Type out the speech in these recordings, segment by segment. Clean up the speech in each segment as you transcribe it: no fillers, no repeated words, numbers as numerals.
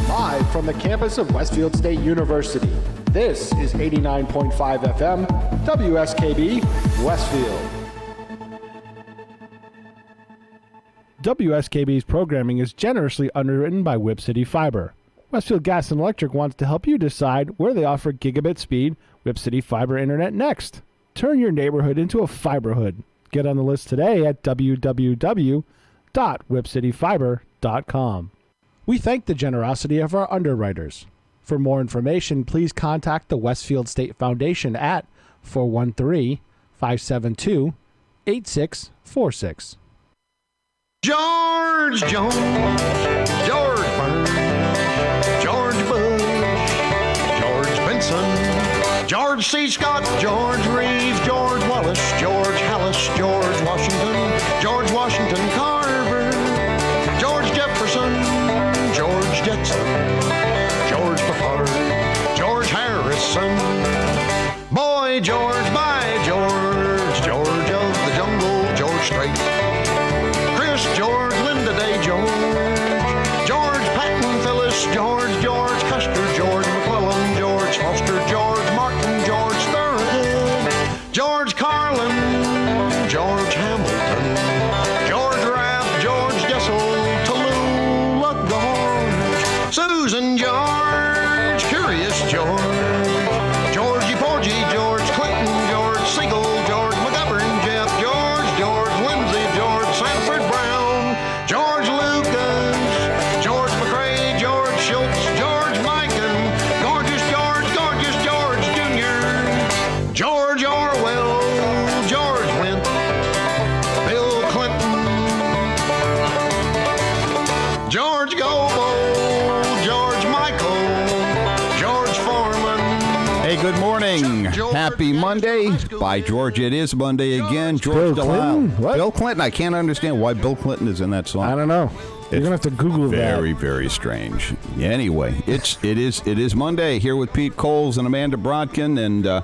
Live from the campus of Westfield State University, this is 89.5 FM, WSKB, Westfield. WSKB's programming is generously underwritten by Whip City Fiber. Westfield Gas and Electric wants to help you decide where they offer gigabit speed Whip City Fiber Internet next. Turn your neighborhood into a fiberhood. Get on the list today at www.whipcityfiber.com. We thank the generosity of our underwriters. For more information, please contact the Westfield State Foundation at 413-572-8646. George Jones, George Burns, George Bush, George Benson, George C. Scott, George Reeves, George Wallace, George Hallis, George Washington Carver, George Jefferson, George Jetson, George Peppard, George Harrison, Boy George, by George, George of the Jungle, George Strait, George, Linda Day, George Patton, Phyllis, George Custer, George McClellan, George Foster, George Martin, George Thorogood, George Carlin, George Hamilton, George Rapp, George Jessel, Tallulah Gorge, Susan George, Curious Georgie Porgy, George Clinton, George Siegel, George McGovern, Jeff, George Lindsay, George Sanford Brown, George Lucas, George McCrae, George Schultz, George Mikan, Gorgeous George Jr., George Orwell, George Wendt, Bill Clinton, George Gobo, George Michael, George Foreman. Hey, good morning. Happy Monday. By George, it is Monday again. George Bill Clinton? What? Bill Clinton. I can't understand why Bill Clinton is in that song. I don't know. You're going to have to Google that. Very, very strange. Anyway, it is Monday here with Pete Coles and Amanda Brodkin,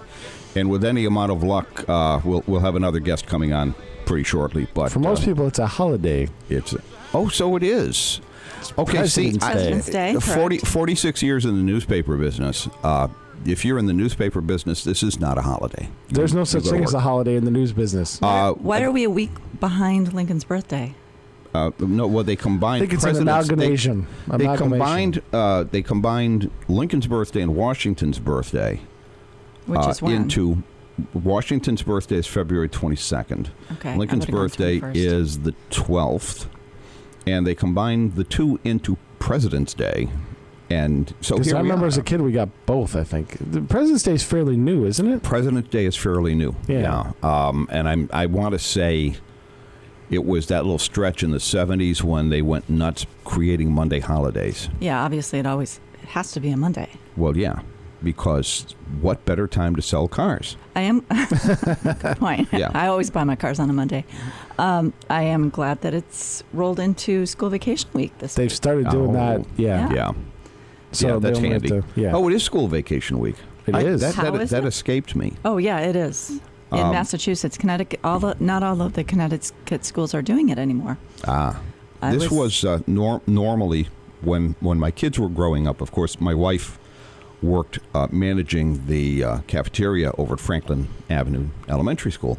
and with any amount of luck, we'll have another guest coming on pretty shortly. But for most people, it's a holiday. So it is. Okay, see, President's Day, 46 years in the newspaper business. If you're in the newspaper business, this is not a holiday. There's no such thing as a holiday in the news business. Why are we a week behind Lincoln's birthday? No, well, they combined. I think it's an amalgamation. They combined Lincoln's birthday and Washington's birthday. Which is when? Into Washington's birthday is February 22nd. Okay. Lincoln's birthday is the 12th, and they combined the two into President's Day. And so I remember as a kid we got both, I think. The President's Day is fairly new, isn't it? President's Day is fairly new. Yeah. And I want to say it was that little stretch in the 70s when they went nuts creating Monday holidays. Yeah, obviously it has to be a Monday. Well, yeah, because what better time to sell cars? I am. Good point. Yeah. I always buy my cars on a Monday. I am glad that it's rolled into school vacation week this week. They've started doing that. Yeah. Yeah. So yeah, that's they only handy. have to, yeah. Oh, it is school vacation week. It is. That escaped me. Oh, yeah, it is. In Massachusetts, Connecticut, not all of the Connecticut schools are doing it anymore. This was normally when my kids were growing up. Of course, my wife worked managing the cafeteria over at Franklin Avenue Elementary School.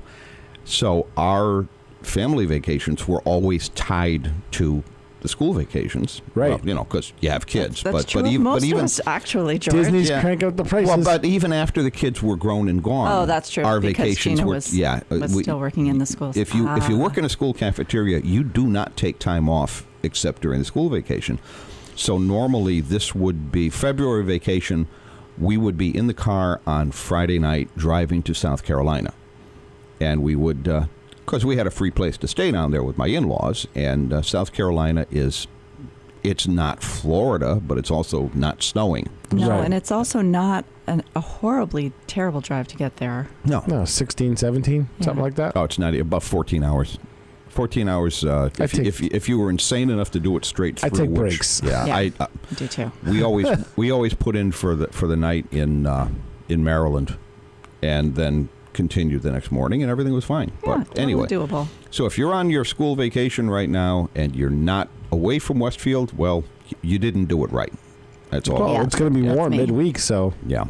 So our family vacations were always tied to the school vacations, right? Well, because you have kids. That's true. Most of us, actually, George. Disney's crank up the prices. Well, but even after the kids were grown and gone, oh, that's true. Our because vacations Gina were was still working in the schools. If you work in a school cafeteria, you do not take time off except during the school vacation. So normally this would be February vacation. We would be in the car on Friday night driving to South Carolina, and we would. Because we had a free place to stay down there with my in-laws, and South Carolina it's not Florida, but it's also not snowing. No, right. And it's also not a horribly terrible drive to get there. No, 16, 17, something like that. Oh, it's not about 14 hours. 14 hours. If you were insane enough to do it straight through. I take breaks. Yeah, I do too. We always put in for the night in Maryland, and then continued the next morning, and everything was fine. Yeah, But totally anyway, doable. so if you're on your school vacation right now and you're not away from Westfield, well, you didn't do it right. That's all. Well, Yeah. it's going to be That's warm me. midweek, so Yeah.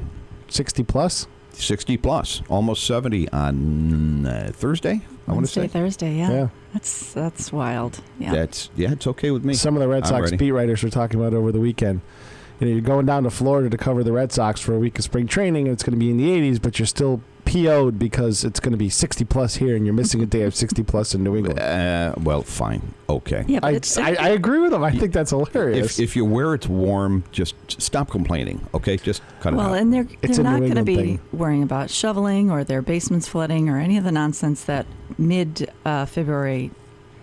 60 plus. 60 plus, almost 70 on Thursday, I want to Wednesday, say. Thursday, yeah. Yeah. That's wild. Yeah. It's okay with me. Some of the Red I'm Sox ready. beat writers were talking about over the weekend. You know, you're going down to Florida to cover the Red Sox for a week of spring training, and it's going to be in the 80s, but you're still PO'd because it's going to be 60 plus here, and you're missing a day of 60 plus in New England. Well, fine. Okay. yeah, but I agree with them. I think that's hilarious. If you're where it's warm, just stop complaining, okay? Just cut it well, out. and they're It's they're a not New going to England be thing. worrying about shoveling or their basements flooding or any of the nonsense that mid-February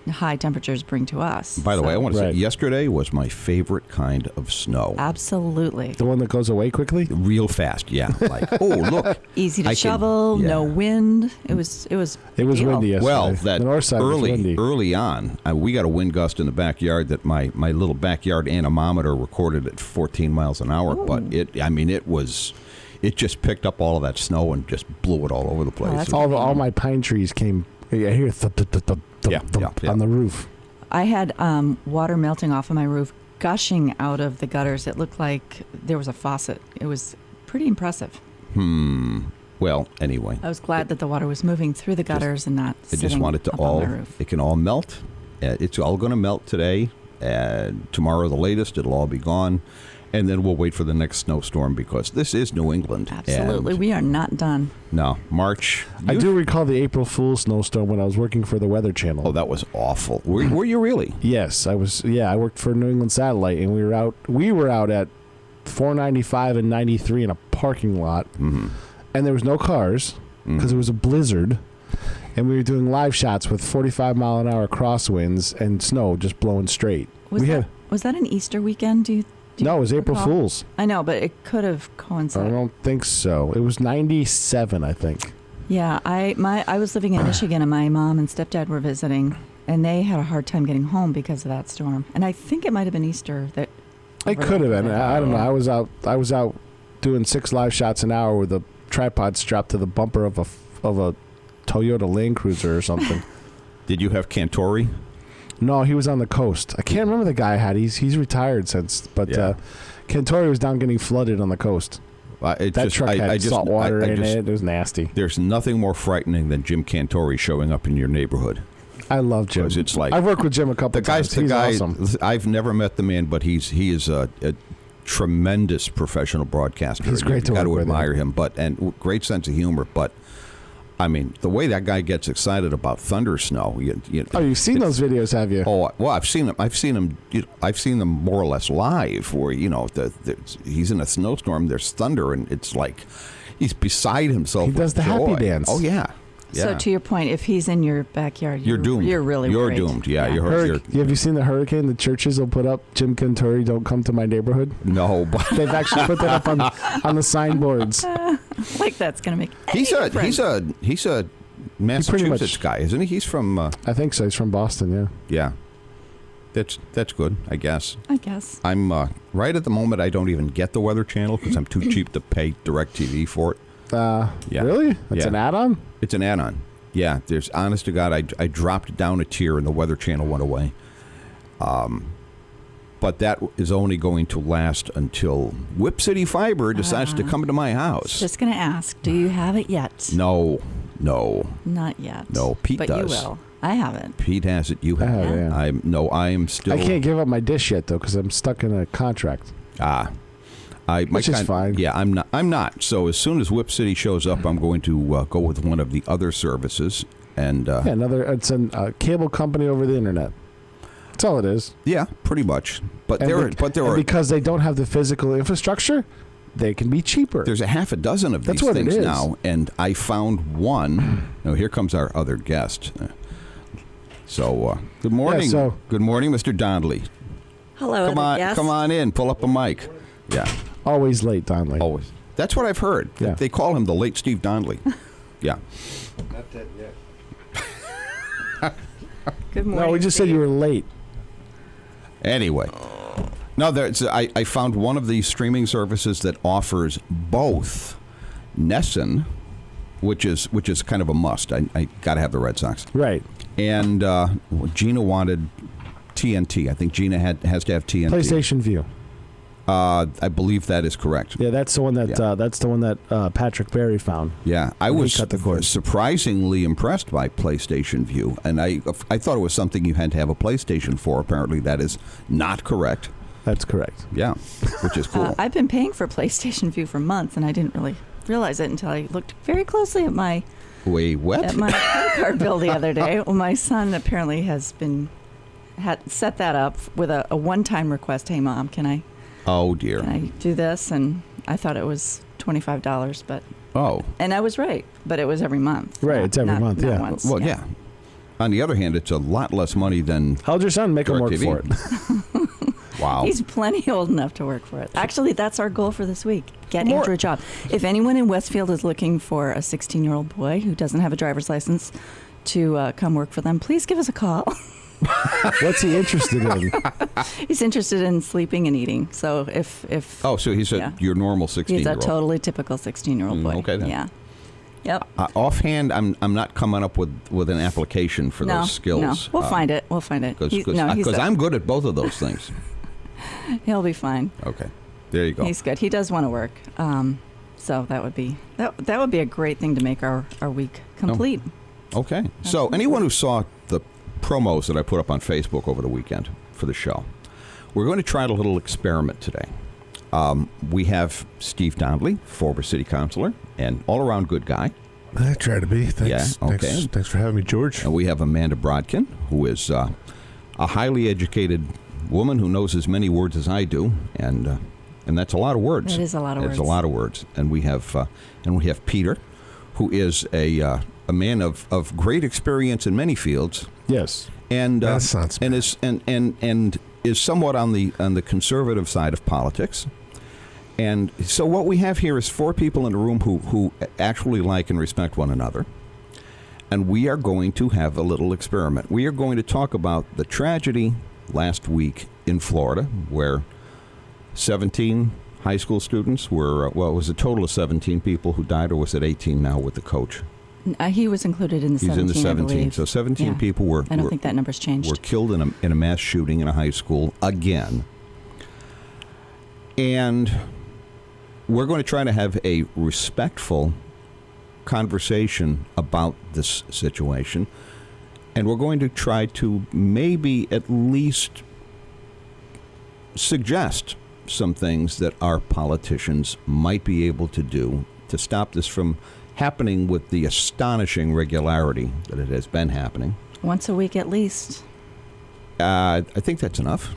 high temperatures bring to us. By the way, I want to Right. say yesterday was my favorite kind of snow. Absolutely. the one that goes away quickly? Real fast, yeah. Like, oh, look. Easy to I can- shovel, yeah. no wind. It was It was deal. windy yesterday. Well, that the north side was windy. early on, we got a wind gust in the backyard that my little backyard anemometer recorded at 14 miles an hour. But it just picked up all of that snow and just blew it all over the place. that's all my pine trees came. I hear thump, thump, thump, thump, Yeah, thump yeah. on the roof. I had water melting off of my roof, gushing out of the gutters. It looked like there was a faucet. It was pretty impressive. Well, anyway, I was glad that the water was moving through the gutters and not I sitting just want it to up on all. my roof. It can all melt. It's all going to melt today. Tomorrow, the latest, it'll all be gone, and then we'll wait for the next snowstorm because this is New England. Absolutely, And we are not done. no, March. I do recall the April Fool's snowstorm when I was working for the Weather Channel. Oh, that was awful. Were you really? Yes, I was. Yeah, I worked for New England Satellite, and we were out at 495 and 93 in a parking lot, and there was no cars because it was a blizzard, and we were doing live shots with 45-mile-an-hour crosswinds and snow just blowing straight. Was we that had was that an Easter weekend? Do you no, it was April recall? Fool's. I know, but it could have I coincided. don't think so. It was 97, I think. Yeah, I was living in Michigan, and my mom and stepdad were visiting, and they had a hard time getting home because of that storm. And I think it might have been Easter that. It could have been. I don't know. I was out doing 6 live shots an hour with a tripod strapped to the bumper of a Toyota Land Cruiser or something. Did you have Cantori? No, he was on the coast. I can't remember the guy I had. He's retired since, but Yeah. Cantori was down getting flooded on the coast. That truck had salt water in it. It was nasty. There's nothing more frightening than Jim Cantori showing up in your neighborhood. I love Jim. 'Cause it's like- I've worked with Jim a couple The guy's times. He's awesome. I've never met the man, but he is a tremendous professional broadcaster. He's great to You got to work with, admire him, and great sense of humor. But I mean, the way that guy gets excited about thunder snow. Oh, you've seen those videos, have you? Oh well, I've seen them. I've seen them more or less live. Where he's in a snowstorm. There's thunder, and it's like he's beside himself. He with does the happy joy. dance. Oh yeah. So to your point, if he's in your backyard, You're doomed. You're really You're worried. doomed. Yeah, you're Have you seen the hurricane? The churches will put up Jim Cantori, don't come to my neighborhood. no, but They've actually put that up on the signboards. Like that's going to make any he's a difference. Massachusetts guy, isn't he? He's from I think so. He's from Boston, yeah. yeah. That's good, I guess. I guess. I'm right at the moment. I don't even get the Weather Channel because I'm too cheap to pay DirecTV for it. Yeah. Really? That's Yeah. an add-on? It's an add-on. Yeah, there's honest to God, I dropped down a tier and the Weather Channel went away. But that is only going to last until Whip City Fiber decides to come to my house. Just going to ask, do you have it yet? No. Not yet. No, Pete but does. You will. I haven't. Pete has it. You have have it. it, yeah. I am still. I can't give up my dish yet, though, because I'm stuck in a contract. Which is fine. Yeah, I'm not. So as soon as Whip City shows up, I'm going to go with one of the other services. And Yeah, it's a cable company over the internet. That's all it is. yeah, pretty much. But And there are because they don't have the physical infrastructure, they can be cheaper. there's a half a dozen of That's these what it things is. now, and I found one. Now here comes our other guest. So good morning. Good morning, Mr. Donnelly. Hello, Come on in. Pull up a mic. Yeah. Always late, Donnelly. Always. That's what I've heard. Yeah. They call him the late Steve Donnelly. Yeah. Not that yet. Good morning. No, we just said you were late. Anyway. No, I found one of these streaming services that offers both Nessun which is kind of a must. I got to have the Red Sox. Right. And Gina wanted TNT. I think Gina has to have TNT. PlayStation View. I believe that is correct. Yeah, that's the one that Patrick Berry found. Yeah, I was cut the cord. surprisingly impressed by PlayStation View, and I thought it was something you had to have a PlayStation for. Apparently, that is not correct. That's correct. Yeah, which is cool. I've been paying for PlayStation View for months, and I didn't really realize it until I looked very closely at my what? at my credit card bill the other day. Well, my son apparently had set that up with a one-time request. Hey, Mom, can I do this? And I thought it was $25, but and I was right, but it was every month. Right, it's every month. Not Yeah. once, Well, yeah. On the other hand, it's a lot less money than. How'd your son make him work DirecTV. for it? Wow. He's plenty old enough to work for it. Actually, that's our goal for this week. Get More- Andrew a job. If anyone in Westfield is looking for a 16-year-old boy who doesn't have a driver's license to come work for them, please give us a call. What's he interested in? He's interested in sleeping and eating. So if so he's your normal 16-year-old. he's a totally typical 16-year-old boy. Okay, then. Yeah. Yep. Offhand, I'm not coming up with an application for those skills. No, we'll find it. We'll find it. Because I'm good at both of those things. He'll be fine. Okay, there you go. He's good. He does want to work. So that would be a great thing to make our week complete. Okay. So anyone who saw the promos that I put up on Facebook over the weekend for the show, we're going to try a little experiment today. We have Steve Donnelly, former city councilor and all-around good guy. I try to be. Thanks. Yeah, okay. Thanks for having me, George. And we have Amanda Brodkin, who is a highly educated woman who knows as many words as I do, and that's a lot of words. It is a lot of words. It's a lot of words. And we have Peter, who is a man of great experience in many fields. Yes. And Renaissance and man. is somewhat on the conservative side of politics. And so what we have here is four people in a room who actually like and respect one another. And we are going to have a little experiment. We are going to talk about the tragedy last week in Florida, where 17 high school students were, it was a total of 17 people who died, or was it 18 now with the coach? He was included in the 17, He's in the 17. I believe. So 17 Yeah. people were. I don't think that number's changed. Were killed in a mass shooting in a high school again. And we're going to try to have a respectful conversation about this situation. And we're going to try to maybe at least suggest some things that our politicians might be able to do to stop this from happening with the astonishing regularity that it has been happening. Once a week at least. I think that's enough.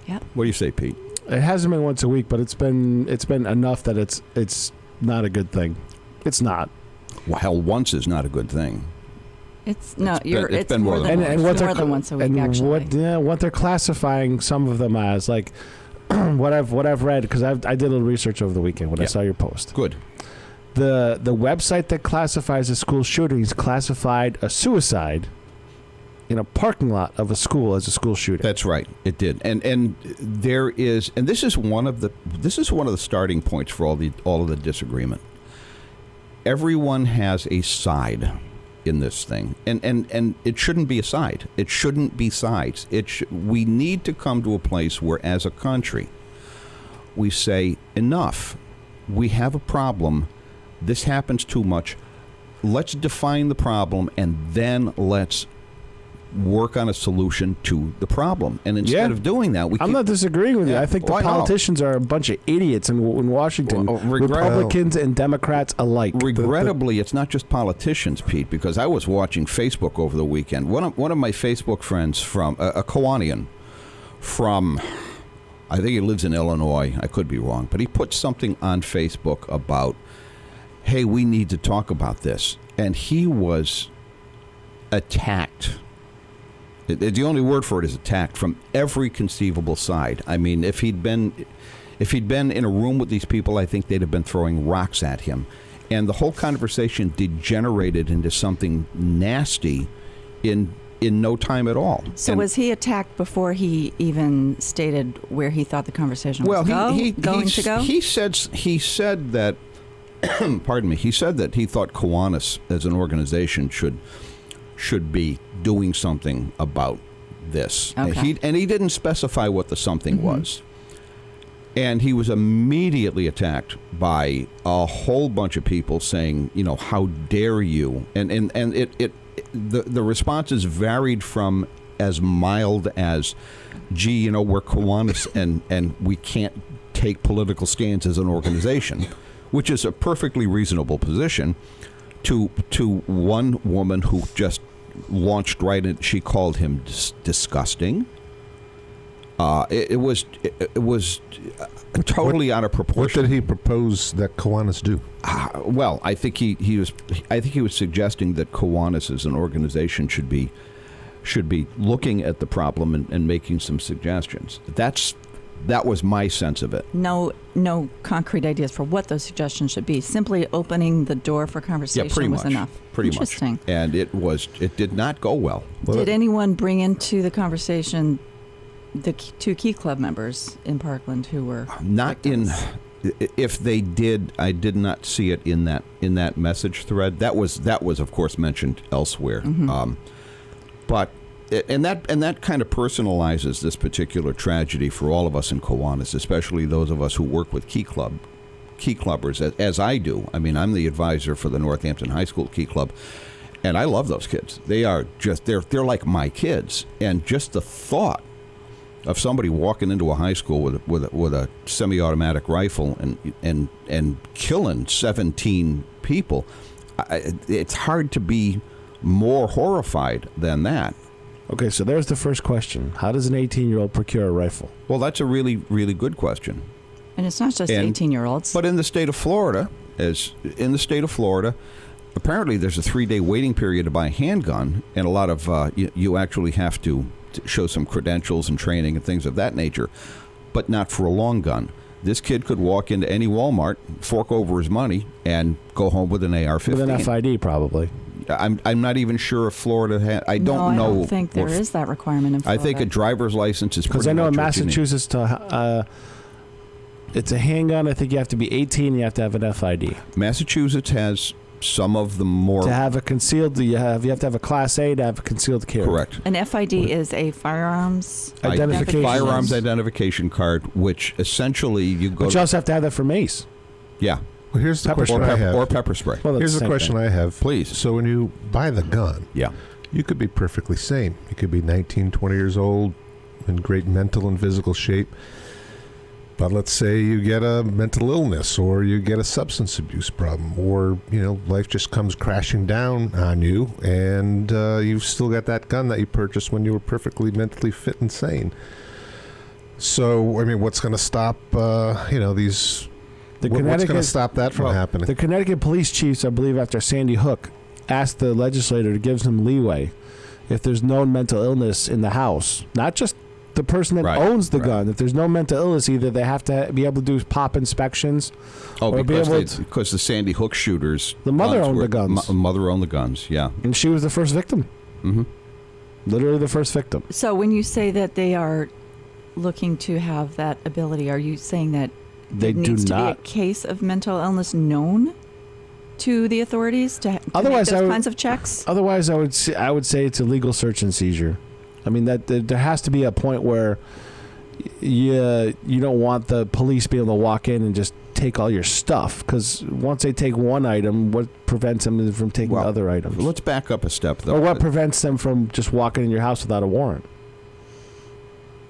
Yep. What do you say, Pete? It hasn't been once a week, but it's been enough that it's not a good thing. It's not. Well, hell, once is not a good thing. It's been more more than than once. More than once a week, actually. What they're classifying some of them as, like what I've read, because I did a little research over the weekend when I saw your post. Good. The website that classifies a school shooting classified a suicide in a parking lot of a school as a school shooting. That's right. It did. And there is, and this is one of the starting points for all of the disagreement. Everyone has a side in this thing, and it shouldn't be a side. It shouldn't be sides. We need to come to a place where, as a country, we say enough. We have a problem. This happens too much. Let's define the problem, and then let's work on a solution to the problem. And instead of doing that, I'm not disagreeing with you. I think the politicians are a bunch of idiots in Washington, Republicans and Democrats alike. Regrettably, it's not just politicians, Pete, because I was watching Facebook over the weekend. One of my Facebook friends from a Kiwanian from, I think he lives in Illinois. I could be wrong, but he put something on Facebook about, hey, we need to talk about this. And he was attacked. The only word for it is attacked from every conceivable side. I mean, if he'd been in a room with these people, I think they'd have been throwing rocks at him. And the whole conversation degenerated into something nasty in no time at all. So was he attacked before he even stated where he thought the conversation was going to go? He said that pardon me, he said that he thought Kiwanis as an organization should be doing something about this. Okay. And he didn't specify what the something was. And he was immediately attacked by a whole bunch of people saying, how dare you? And the responses varied from as mild as, gee, we're Kiwanis and we can't take political stands as an organization, which is a perfectly reasonable position, to one woman who just launched right in. She called him disgusting. It was totally out of proportion. What did he propose that Kiwanis do? Well, I think he was suggesting that Kiwanis as an organization should be looking at the problem and making some suggestions. That was my sense of it. No concrete ideas for what those suggestions should be. Simply opening the door for conversation was enough. Pretty Interesting. much. And it did not go well. Did anyone bring into the conversation the two Key Club members in Parkland who were not victims? If they did, I did not see it in that message thread. That was of course mentioned elsewhere. But that kind of personalizes this particular tragedy for all of us in Kiwanis, especially those of us who work with Key Clubbers, as I do. I mean, I'm the advisor for the Northampton High School Key Club, and I love those kids. They are just they're like my kids, and just the thought of somebody walking into a high school with a semi-automatic rifle and killing 17 people, it's hard to be more horrified than that. Okay, so there's the first question. How does an 18-year-old procure a rifle? Well, that's a really, really good question. And it's not just 18-year-olds. But in the state of Florida, apparently there's a 3-day waiting period to buy a handgun, and a lot of you actually have to show some credentials and training and things of that nature, but not for a long gun. This kid could walk into any Walmart, fork over his money, and go home with an AR-15. With an FID, probably. I'm not even sure if Florida has. I don't know. I don't think there is that requirement in Florida. I think a driver's license is pretty much because I know in what you need. Massachusetts, it's a handgun. I think you have to be 18. And you have to have an FID. Massachusetts has some of the more to have a concealed. You have to have a Class A to have a concealed carry. Correct. An FID is a firearms identification. Firearms identification card, which essentially you go. But you also have to have that for mace. Yeah. Well, here's the question I have. Or pepper spray. Well, here's the question I have. Please. So when you buy the gun, Yeah. you could be perfectly sane. You could be 19, 20 years old, in great mental and physical shape. But let's say you get a mental illness, or you get a substance abuse problem, or life just comes crashing down on you, and you've still got that gun that you purchased when you were perfectly mentally fit and sane. So, I mean, what's going to stop these? What's going to stop that from happening? The Connecticut police chiefs, I believe, after Sandy Hook, asked the legislator to give some leeway if there's known mental illness in the house, not just the person that owns the gun. If there's no mental illness, either they have to be able to do pop inspections. Or because the Sandy Hook shooters, the mother owned the guns. Mother owned the guns. Yeah, and she was the first victim. Mm-hmm. Literally the first victim. So when you say that they are looking to have that ability, are you saying that they needs do to not be a case of mental illness known to the authorities to make those kinds of checks? Otherwise, I would say it's a legal search and seizure. I mean, that there has to be a point where you don't want the police being able to walk in and just take all your stuff, because once they take one item, what prevents them from taking other items? Let's back up a step, though. Or what prevents them from just walking in your house without a warrant?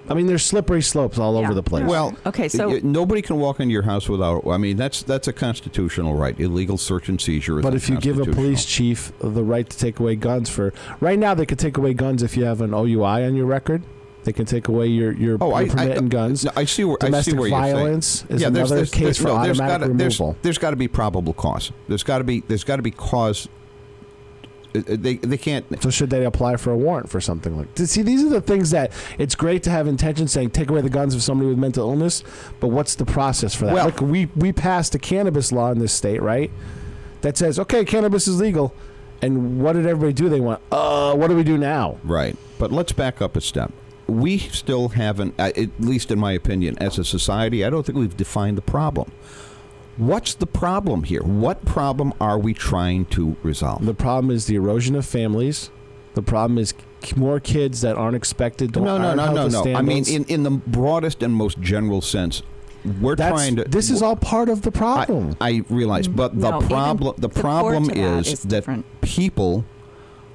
I mean, there's slippery slopes all over the place. Well, okay, so nobody can walk into your house without. I mean, that's a constitutional right. Illegal search and seizure is But if you give a police chief the right to take away guns right now, they could take away guns if you have an OUI on your record. They can take away your permit and guns. I see where domestic violence is another case for automatic removal. There's got to be probable cause. There's got to be cause. They can't. So should they apply for a warrant for something like this? See, these are the things that it's great to have intention saying take away the guns of somebody with mental illness, but what's the process for that? Well, like we passed a cannabis law in this state, right? That says, okay, cannabis is legal. And what did everybody do? They went, what do we do now? Right. But let's back up a step. We still haven't, at least in my opinion, as a society, I don't think we've defined the problem. What's the problem here? What problem are we trying to resolve? The problem is the erosion of families. The problem is more kids that aren't expected to No. I mean, standards. in the broadest and most general sense, This is all part of the problem. I realize, but the problem is that different. people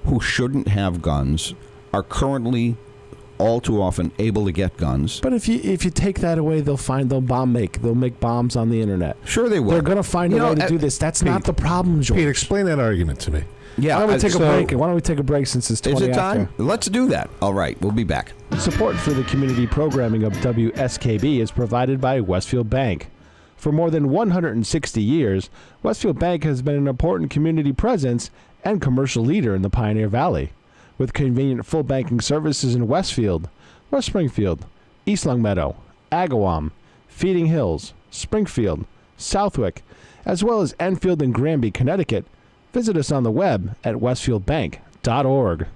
who shouldn't have guns are currently all too often able to get guns. But if you take that away, they'll make bombs on the internet. Sure, they will. They're going to find a way to do this. That's not the problem, George. Pete, explain that argument to me. Yeah. Why don't we take a break? Why don't we take a break since it's 20 Is it time? after? Let's do that. All right, we'll be back. Support for the community programming of WSKB is provided by Westfield Bank. For more than 160 years, Westfield Bank has been an important community presence and commercial leader in the Pioneer Valley. With convenient full banking services in Westfield, West Springfield, East Longmeadow, Agawam, Feeding Hills, Springfield, Southwick, as well as Enfield and Granby, Connecticut, visit us on the web at westfieldbank.org.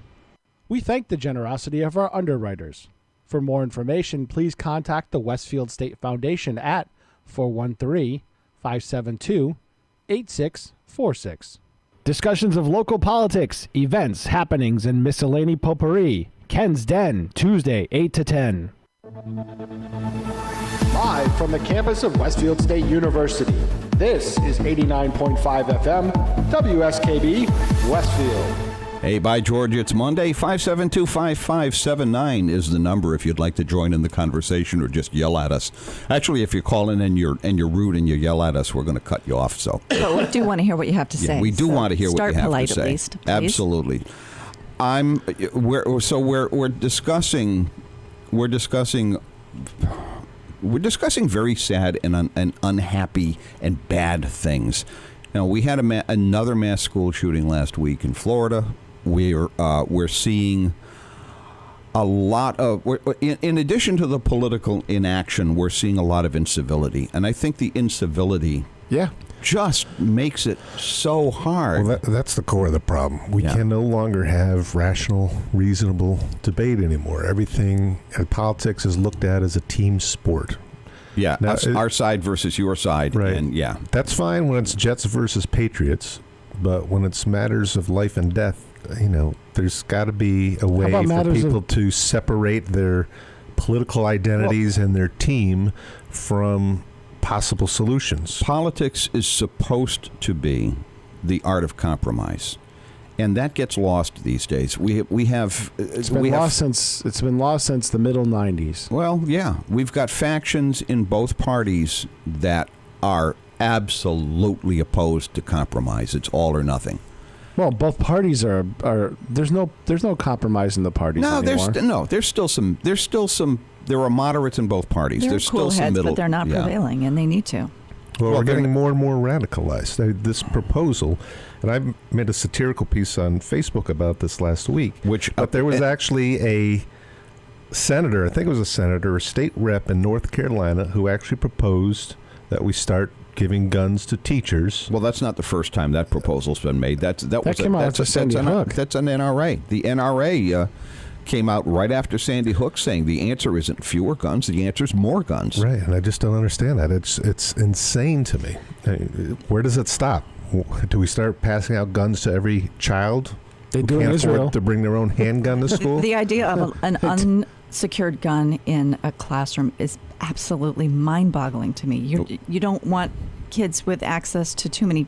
We thank the generosity of our underwriters. For more information, please contact the Westfield State Foundation at 413-572-8646. Discussions of local politics, events, happenings, and miscellany potpourri. Ken's Den, Tuesday, 8 to 10. Live from the campus of Westfield State University, this is 89.5 FM, WSKB, Westfield. Hey, by George, it's Monday. 572-5579 is the number if you'd like to join in the conversation or just yell at us. Actually, if you call in and you're rude and you yell at us, we're going to cut you off. So, but we do want to hear what you have to say. Yeah, we do want to hear what you have to say. Start polite, at least. Please. Absolutely. We're discussing very sad and unhappy and bad things. Now, we had another mass school shooting last week in Florida. We're seeing a lot of, in addition to the political inaction, we're seeing a lot of incivility. And I think the incivility just makes it so hard. Well, that's the core of the problem. We can no longer have rational, reasonable debate anymore. Everything, politics is looked at as a team sport. Yeah, now, our side versus your side. Right. And that's fine when it's Jets versus Patriots, but when it's matters of life and death, there's got to be a way for people to separate their political identities and their team from possible solutions. Politics is supposed to be the art of compromise, and that gets lost these days. It's been lost since the middle 90s. Well, yeah, we've got factions in both parties that are absolutely opposed to compromise. It's all or nothing. Well, both parties are there's no compromise in the parties anymore. There's still some. There are moderates in both parties. They're There's cool still heads, some middle. but they're not prevailing, and they need to. Well, we're getting more and more radicalized. This proposal, and I made a satirical piece on Facebook about this last week. But there was actually a senator, I think it was a senator, a state rep in North Carolina, who actually proposed that we start giving guns to teachers. Well, that's not the first time that proposal's been made. That came out after Sandy Hook. That's an NRA. The NRA came out right after Sandy Hook saying the answer isn't fewer guns, the answer is more guns. Right, and I just don't understand that. It's insane to me. Where does it stop? Do we start passing out guns to every child? They do in Israel. To bring their own handgun to school? The idea of an unsecured gun in a classroom is absolutely mind-boggling to me. You don't want kids with access to too many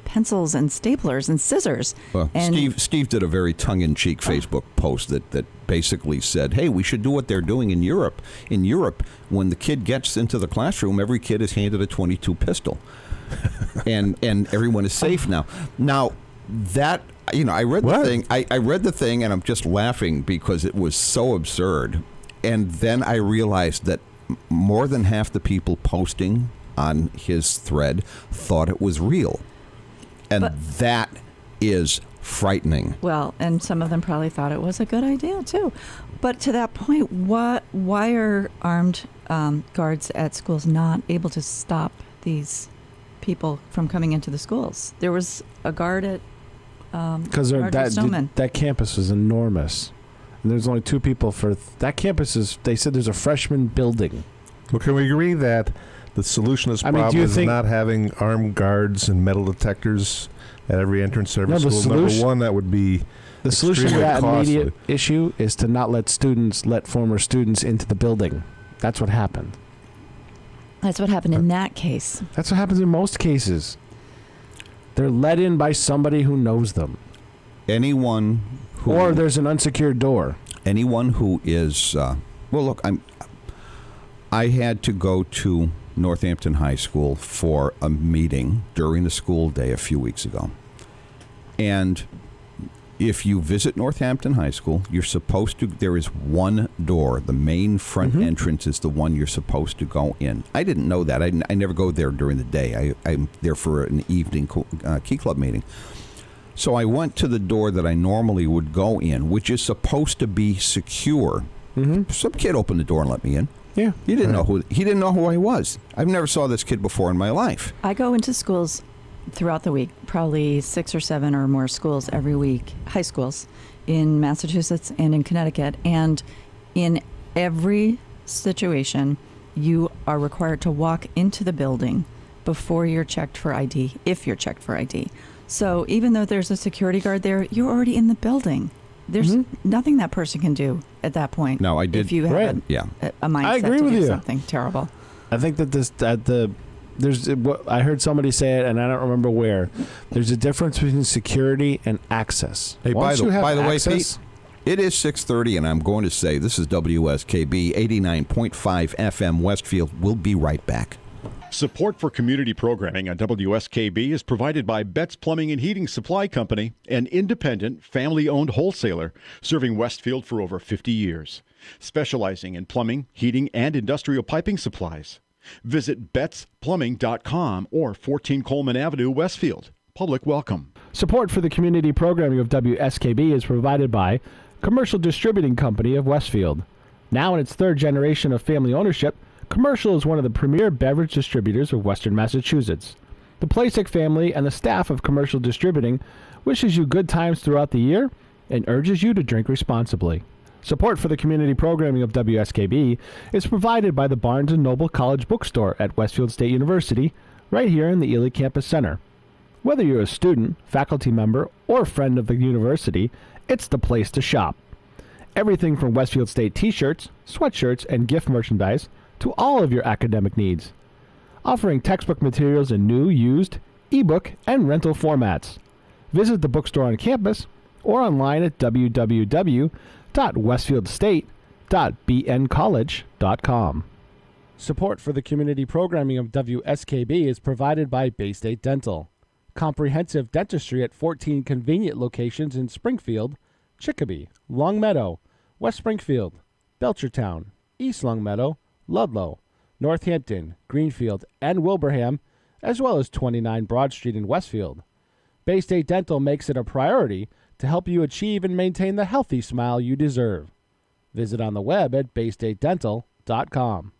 pencils and staplers and scissors. Well, Steve did a very tongue-in-cheek Facebook post that basically said, hey, we should do what they're doing in Europe. In Europe, when the kid gets into the classroom, every kid is handed a .22 pistol. and everyone is safe now. Now, that, I read the thing. I read the thing, and I'm just laughing because it was so absurd. And then I realized that more than half the people posting on his thread thought it was real. And that is frightening. Well, and some of them probably thought it was a good idea, too. But to that point, why are armed guards at schools not able to stop these people from coming into the schools? There was a guard at because that campus is enormous. And there's only two people for that campus. They said there's a freshman building. Well, can we agree that The solution to this I mean, problem do you is think- not having armed guards and metal detectors at every entrance to every No, the school. solution- Number one, that would be The solution to extremely that costly. immediate issue is to not let former students into the building. That's what happened. That's what happened in that case. That's what happens in most cases. They're let in by somebody who knows them. Anyone who Or there's an unsecured door. anyone who is well, look, I had to go to Northampton High School for a meeting during the school day a few weeks ago. And if you visit Northampton High School, you're supposed to, there is one door. The main front entrance is the one you're supposed to go in. I didn't know that. I never go there during the day. I'm there for an evening Key Club meeting. So I went to the door that I normally would go in, which is supposed to be secure. Some kid opened the door and let me in. Yeah. He didn't know who I was. I've never saw this kid before in my life. I go into schools throughout the week, probably 6 or 7 or more schools every week, high schools in Massachusetts and in Connecticut. And in every situation, you are required to walk into the building before you're checked for ID, if you're checked for ID. So even though there's a security guard there, you're already in the building. There's nothing that person can do at that point. No, I did. If you have a mindset I agree to with do you. something terrible. I think that I heard somebody say it, and I don't remember where. There's a difference between security and access. Hey, Once you have by the way, access- Pete, it is 6:30, and I'm going to say this is WSKB 89.5 FM Westfield. We'll be right back. Support for community programming on WSKB is provided by Betts Plumbing and Heating Supply Company, an independent, family-owned wholesaler serving Westfield for over 50 years, specializing in plumbing, heating, and industrial piping supplies. Visit bettsplumbing.com or 14 Coleman Avenue, Westfield. Public welcome. Support for the community programming of WSKB is provided by Commercial Distributing Company of Westfield. Now in its third generation of family ownership, Commercial is one of the premier beverage distributors of Western Massachusetts. The Plasek family and the staff of Commercial Distributing wishes you good times throughout the year and urges you to drink responsibly. Support for the community programming of WSKB is provided by the Barnes & Noble College Bookstore at Westfield State University, right here in the Ely Campus Center. Whether you're a student, faculty member, or friend of the university, it's the place to shop. Everything from Westfield State t-shirts, sweatshirts, and gift merchandise to all of your academic needs. Offering textbook materials in new, used, ebook, and rental formats. Visit the bookstore on campus or online at www.westfieldstate.bncollege.com. Support for the community programming of WSKB is provided by Bay State Dental. Comprehensive dentistry at 14 convenient locations in Springfield, Chicopee, Longmeadow, West Springfield, Belchertown, East Longmeadow, Ludlow, Northampton, Greenfield, and Wilbraham, as well as 29 Broad Street in Westfield. Bay State Dental makes it a priority to help you achieve and maintain the healthy smile you deserve. Visit on the web at baystatedental.com.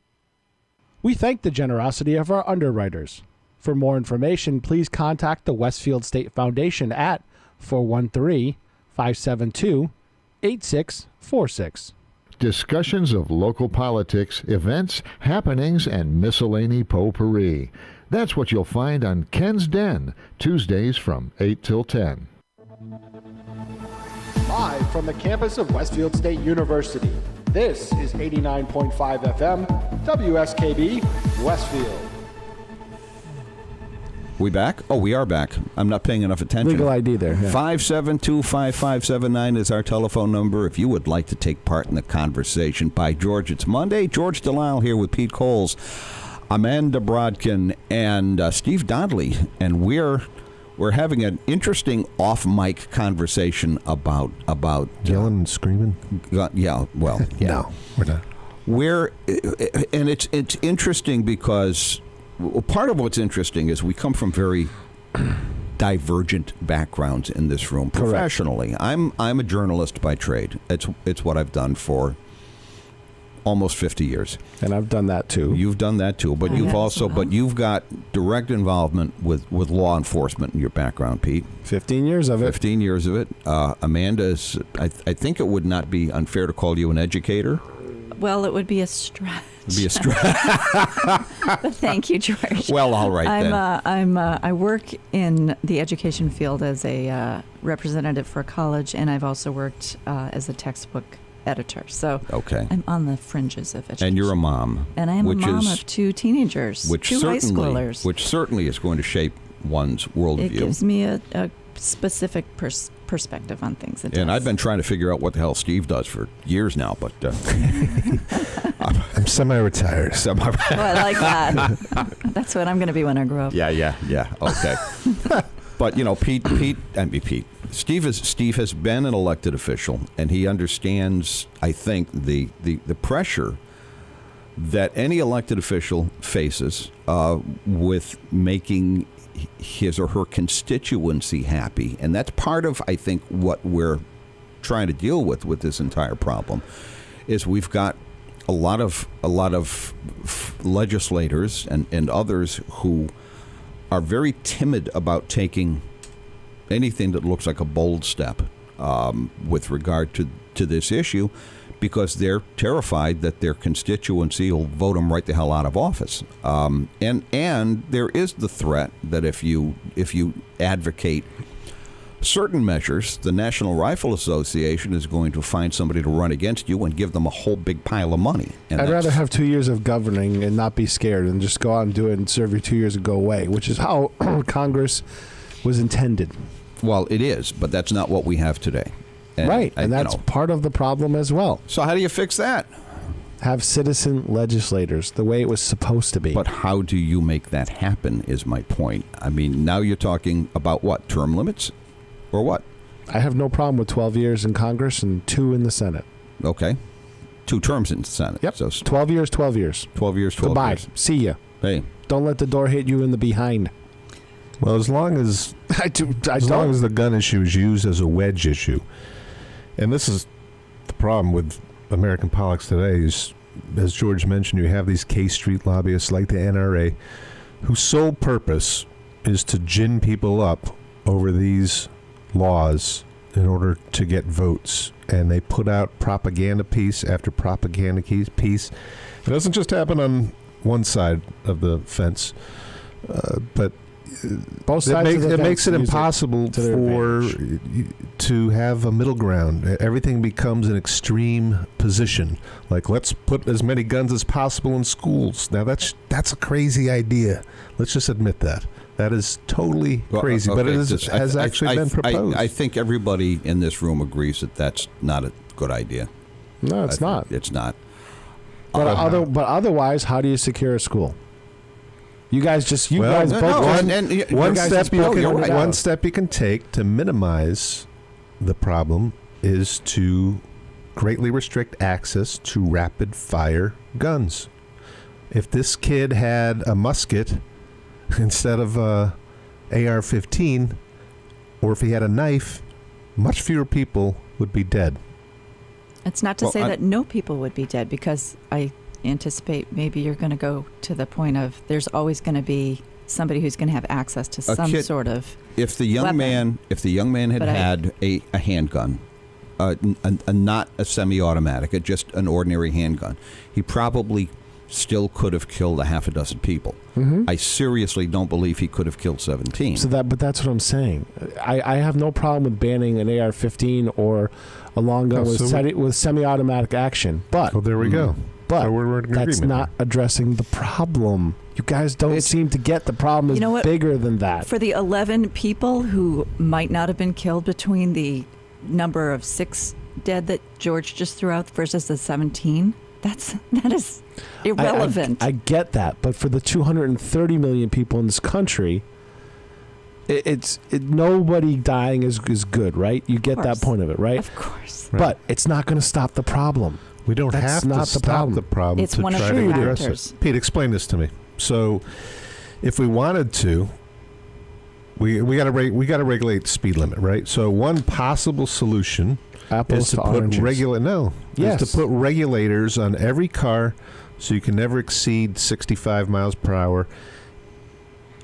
We thank the generosity of our underwriters. For more information, please contact the Westfield State Foundation at 413-572-8646. Discussions of local politics, events, happenings, and miscellany potpourri. That's what you'll find on Ken's Den, Tuesdays from 8 till 10. Live from the campus of Westfield State University, this is 89.5 FM, WSKB, Westfield. We back? Oh, we are back. I'm not paying enough attention. Legal ID there. Yeah. 572-5579 is our telephone number. If you would like to take part in the conversation, by George, it's Monday. George Delisle here with Pete Coles, Amanda Brodkin, and Steve Donnelly, and we're having an interesting off-mic conversation about Yelling and screaming? yeah, well, No, we're not. And it's interesting because part of what's interesting is we come from very divergent backgrounds in this room professionally. I'm a journalist by trade. It's what I've done for almost 50 years. And I've done that too. You've done that too, but you've got direct involvement with law enforcement in your background, Pete. 15 years of it. 15 years of it. Amanda's, I think it would not be unfair to call you an educator. Well, it would be a stretch. It'd be a stretch. But thank you, George. Well, all right then. I work in the education field as a representative for a college, and I've also worked as a textbook editor. So okay. I'm on the fringes of education. And you're a mom. And I am a mom of two teenagers, two high schoolers. Which certainly is going to shape one's worldview. It gives me a specific perspective on things. And I've been trying to figure out what the hell Steve does for years now, but I'm semi-retired. Oh, I like that. That's what I'm going to be when I grow up. Yeah. Okay. But Steve has been an elected official, and he understands, I think, the pressure that any elected official faces with making his or her constituency happy. And that's part of, I think, what we're trying to deal with this entire problem is we've got a lot of legislators and others who are very timid about taking anything that looks like a bold step with regard to this issue, because they're terrified that their constituency will vote them right the hell out of office. And there is the threat that if you advocate certain measures, the National Rifle Association is going to find somebody to run against you and give them a whole big pile of money. And I'd rather have 2 years of governing and not be scared and just go out and do it and serve your 2 years and go away, which is how Congress was intended. Well, it is, but that's not what we have today. And that's part of the problem as well. So how do you fix that? Have citizen legislators the way it was supposed to be. But how do you make that happen is my point. I mean, now you're talking about what, term limits or what? I have no problem with 12 years in Congress and 2 in the Senate. Okay. 2 terms in the Senate. Yep. So 12 years, 12 years. 12 years, 12 Goodbye. years. See ya. Hey. Don't let the door hit you in the behind. Well, as long as long as the gun issue is used as a wedge issue, and this is the problem with American politics today, is, as George mentioned, you have these K Street lobbyists like the NRA, whose sole purpose is to gin people up over these laws in order to get votes. And they put out propaganda piece after propaganda piece. It doesn't just happen on one side of the fence, but both sides it makes it impossible to have a middle ground. Everything becomes an extreme position. Like, let's put as many guns as possible in schools. Now that's a crazy idea. Let's just admit that. That is totally crazy, but it has actually been proposed. I think everybody in this room agrees that that's not a good idea. No, it's not. It's not. But otherwise, how do you secure a school? One step you can take to minimize the problem is to greatly restrict access to rapid fire guns. If this kid had a musket instead of a AR-15, or if he had a knife, much fewer people would be dead. It's not to say that no people would be dead, because I anticipate maybe you're going to go to the point of there's always going to be somebody who's going to have access to some sort of if the young weapon. Man had a handgun, not a semi-automatic, just an ordinary handgun, he probably still could have killed a half a dozen people. Mm-hmm. I seriously don't believe he could have killed 17. But that's what I'm saying. I have no problem with banning an AR-15 or a long gun with semi-automatic action. But there we go. But we're in that's not addressing the problem. You guys don't seem to get the problem is bigger than that. For the 11 people who might not have been killed between the number of 6 dead that George just threw out versus the 17, that is irrelevant. I get that, but for the 230 million people in this country, nobody dying is good, right? You get that point of it, right? Of course. Right. But it's not going to stop the problem. We don't have to stop the problem. It's to one of try the to address factors. it. Pete, explain this to me. So, if we wanted to, we got to regulate the speed limit, right? So, one possible solution is to put regulators on every car, so you can never exceed 65 miles per hour.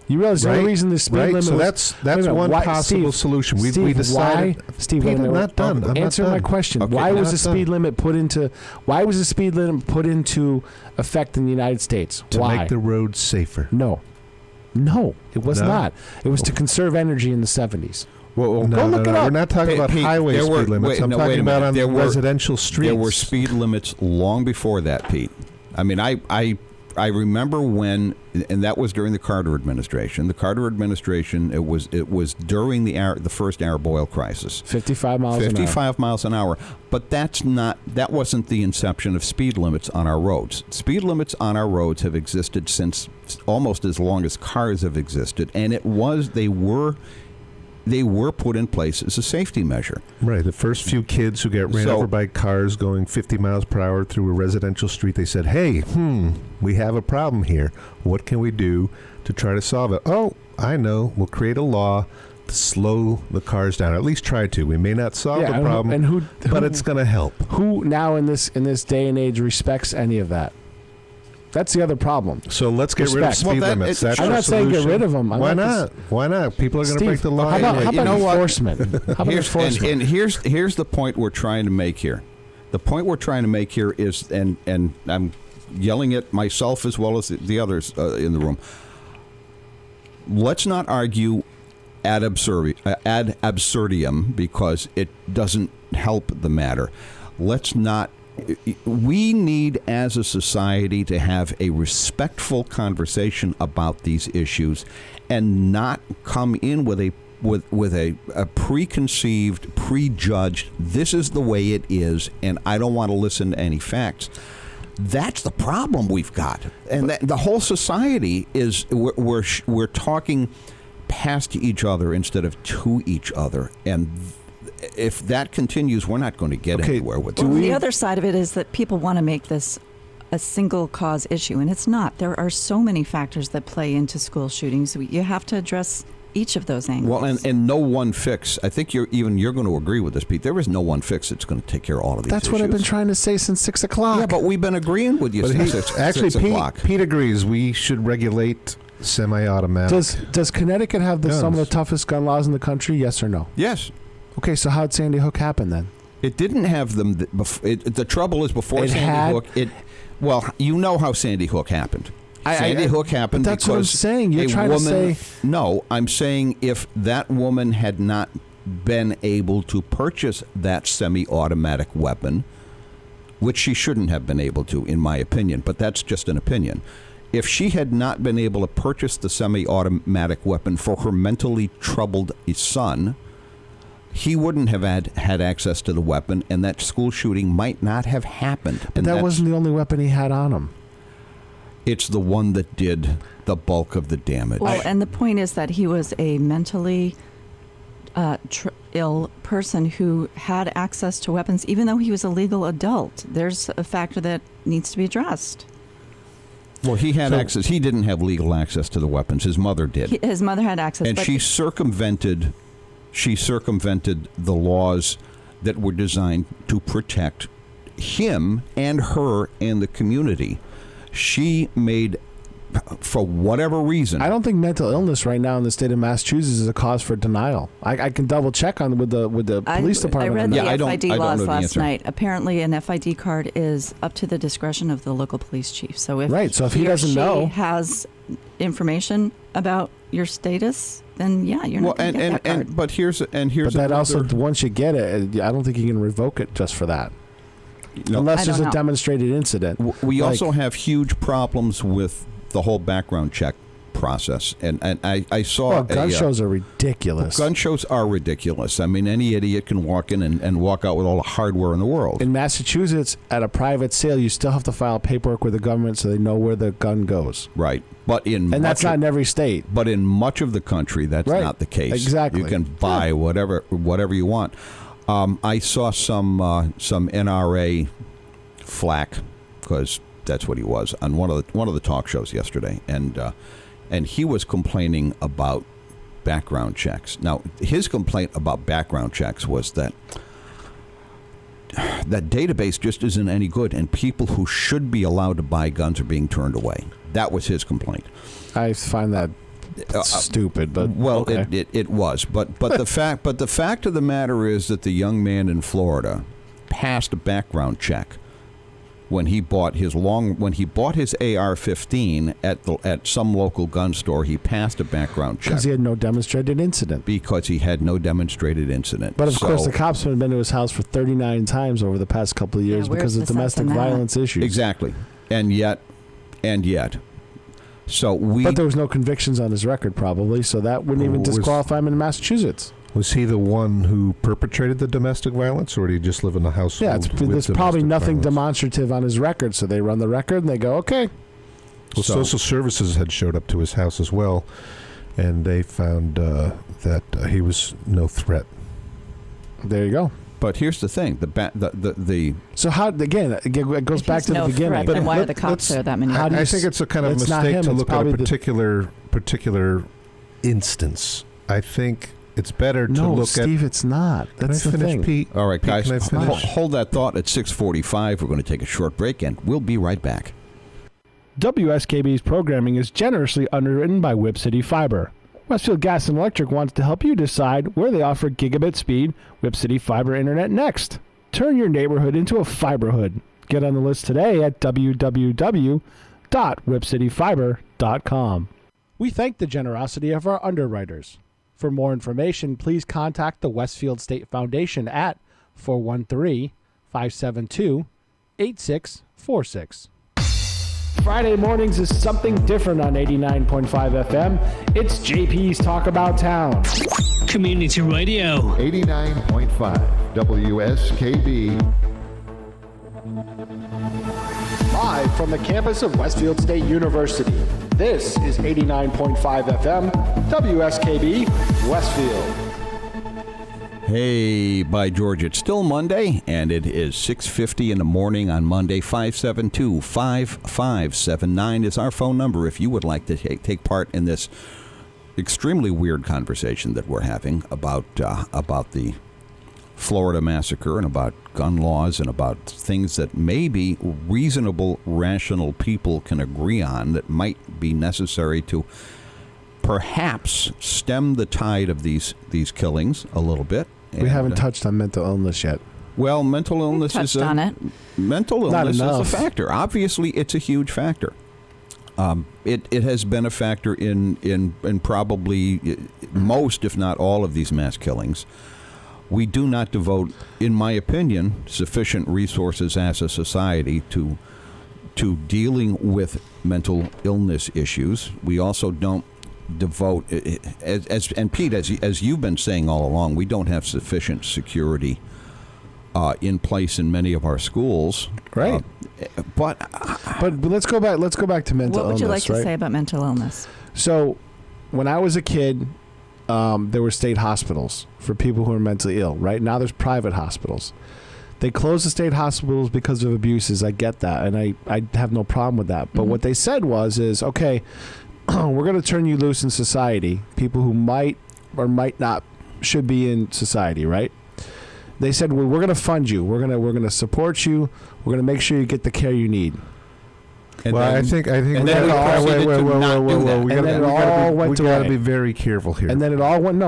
You realize the only reason the speed limit so was... that's one possible solution. We decided... Steve, Pete, I'm not done. Answer my question. Okay, Why was the speed limit put into effect in the United States? To Why? make the roads safer. No, it was not. It was to conserve energy in the 70s. Well, go look it up. We're not talking about Pete, highway there were- speed limits. wait, I'm no, talking wait a about minute. on There were- residential streets. There were speed limits long before that, Pete. I mean, I remember when, and that was during the Carter administration. The Carter administration, it was during the first Arab oil crisis. 55 miles an hour. 55 miles an hour. But that wasn't the inception of speed limits on our roads. Speed limits on our roads have existed since almost as long as cars have existed, and they were put in place as a safety measure. Right. The first few kids who get ran over by cars going 50 miles per hour through a residential street, they said, hey, we have a problem here. What can we do to try to solve it? Oh, I know. We'll create a law to slow the cars down. At least try to. We may not solve the problem, but it's going to help. Who now in this day and age respects any of that? That's the other problem. So let's get rid of speed limits. That's I'm not saying get rid of them. Why not? Why not? People are going to break the law. How about enforcement? How about enforcement? And here's the point we're trying to make here. The point we're trying to make here is, and I'm yelling at myself as well as the others in the room. Let's not argue ad absurdum because it doesn't help the matter. We need, as a society, to have a respectful conversation about these issues, and not come in with a preconceived, prejudged. This is the way it is, and I don't want to listen to any facts. That's the problem we've got, and the whole society is we're talking past each other instead of to each other, and if that continues, we're not going to get anywhere with it. The other side of it is that people want to make this a single cause issue, and it's not. There are so many factors that play into school shootings. You have to address each of those angles. Well, and no one fix. I think you're going to agree with this, Pete. There is no one fix that's going to take care of all of these issues. That's what I've been trying to say since 6 o'clock. Yeah, but we've been agreeing with you since 6 o'clock. Pete agrees we should regulate semi-automatic. Does Connecticut have some of the toughest gun laws in the country? Yes or no? Yes. Okay, so how'd Sandy Hook happen then? It didn't have them. The trouble is before Sandy Hook. Well, you know how Sandy Hook happened. Sandy Hook happened that's because what I'm saying. You're trying woman, to say... No, I'm saying if that woman had not been able to purchase that semi-automatic weapon, which she shouldn't have been able to, in my opinion, but that's just an opinion. If she had not been able to purchase the semi-automatic weapon for her mentally troubled son, he wouldn't have had access to the weapon, and that school shooting might not have happened. But that wasn't the only weapon he had on him. It's the one that did the bulk of the damage. Well, and the point is that he was a mentally ill person who had access to weapons, even though he was a legal adult. There's a factor that needs to be addressed. Well, he had access. He didn't have legal access to the weapons. His mother did. His mother had access. And she circumvented the laws that were designed to protect him and her and the community. She made, for whatever reason... I don't think mental illness right now in the state of Massachusetts is a cause for denial. I can double check on with the police department. I read the FID laws last night. Apparently, an FID card is up to the discretion of the local police chief. So if he doesn't know, has information about your status, then you're not going to get that card. But here's that also, once you get it, I don't think you can revoke it just for that. Unless there's a demonstrated incident. We also have huge problems with the whole background check process. And I saw... gun shows are ridiculous. Gun shows are ridiculous. I mean, any idiot can walk in and walk out with all the hardware in the world. In Massachusetts, at a private sale, you still have to file paperwork with the government so they know where the gun goes. Right. But that's not in every state. But in much of the country, that's not the case. Exactly. You can buy whatever you want. I saw some NRA flack, because that's what he was, on one of the talk shows yesterday, and he was complaining about background checks. Now, his complaint about background checks was that database just isn't any good, and people who should be allowed to buy guns are being turned away. That was his complaint. I find that Stupid, but well, okay. it was. But the fact of the matter is that the young man in Florida passed a background check when he bought his AR-15 at some local gun store. He passed a background check because he had no demonstrated incident. But of course, the cops have been to his house for 39 times over the past couple of years because of domestic violence issues. Exactly, and yet. But there was no convictions on his record, probably, so that wouldn't even disqualify him in Massachusetts. Was he the one who perpetrated the domestic violence, or did he just live in the household? Yeah, there's probably nothing demonstrative on his record, so they run the record and they go, okay. Well, social services had showed up to his house as well, and they found that he was no threat. There you go. But here's the thing: So how again? It goes back to the beginning. But why are the cops there that many? I think it's a kind of mistake to look at a particular instance. I think it's better to look at. No, Steve, it's not. That's the thing. Pete? All right, guys, Can I finish? hold that thought. At 6:45, we're going to take a short break, and we'll be right back. WSKB's programming is generously underwritten by Whip City Fiber. Westfield Gas and Electric wants to help you decide where they offer gigabit speed Whip City Fiber Internet next. Turn your neighborhood into a fiberhood. Get on the list today at www.whipcityfiber.com. We thank the generosity of our underwriters. For more information, please contact the Westfield State Foundation at 413-572-8646. Friday mornings is something different on 89.5 FM. It's JP's Talk About Town. Community Radio. 89.5 WSKB. Live from the campus of Westfield State University. This is 89.5 FM, WSKB, Westfield. Hey, by George, it's still Monday, and it is 6:50 in the morning on Monday. 572-5579 is our phone number if you would like to take part in this extremely weird conversation that we're having about the Florida massacre and about gun laws and about things that maybe reasonable, rational people can agree on that might be necessary to perhaps stem the tide of these killings a little bit. We haven't touched on mental illness yet. Well, mental illness is a factor. Obviously, it's a huge factor. It has been a factor in probably most, if not all, of these mass killings. We do not devote, in my opinion, sufficient resources as a society to dealing with mental illness issues. We also don't devote, and Pete, as you've been saying all along, we don't have sufficient security in place in many of our schools. Right. But let's go back. Let's go back to mental illness. What would you like to say about mental illness? So, when I was a kid, there were state hospitals for people who are mentally ill. Right now, there's private hospitals. They closed the state hospitals because of abuses. I get that, and I have no problem with that. But what they said is, okay, we're going to turn you loose in society. People who might or might not should be in society, right? They said, well, we're going to fund you. We're going to support you. We're going to make sure you get the care you need. And well, I think we got to be very careful here. And then it all went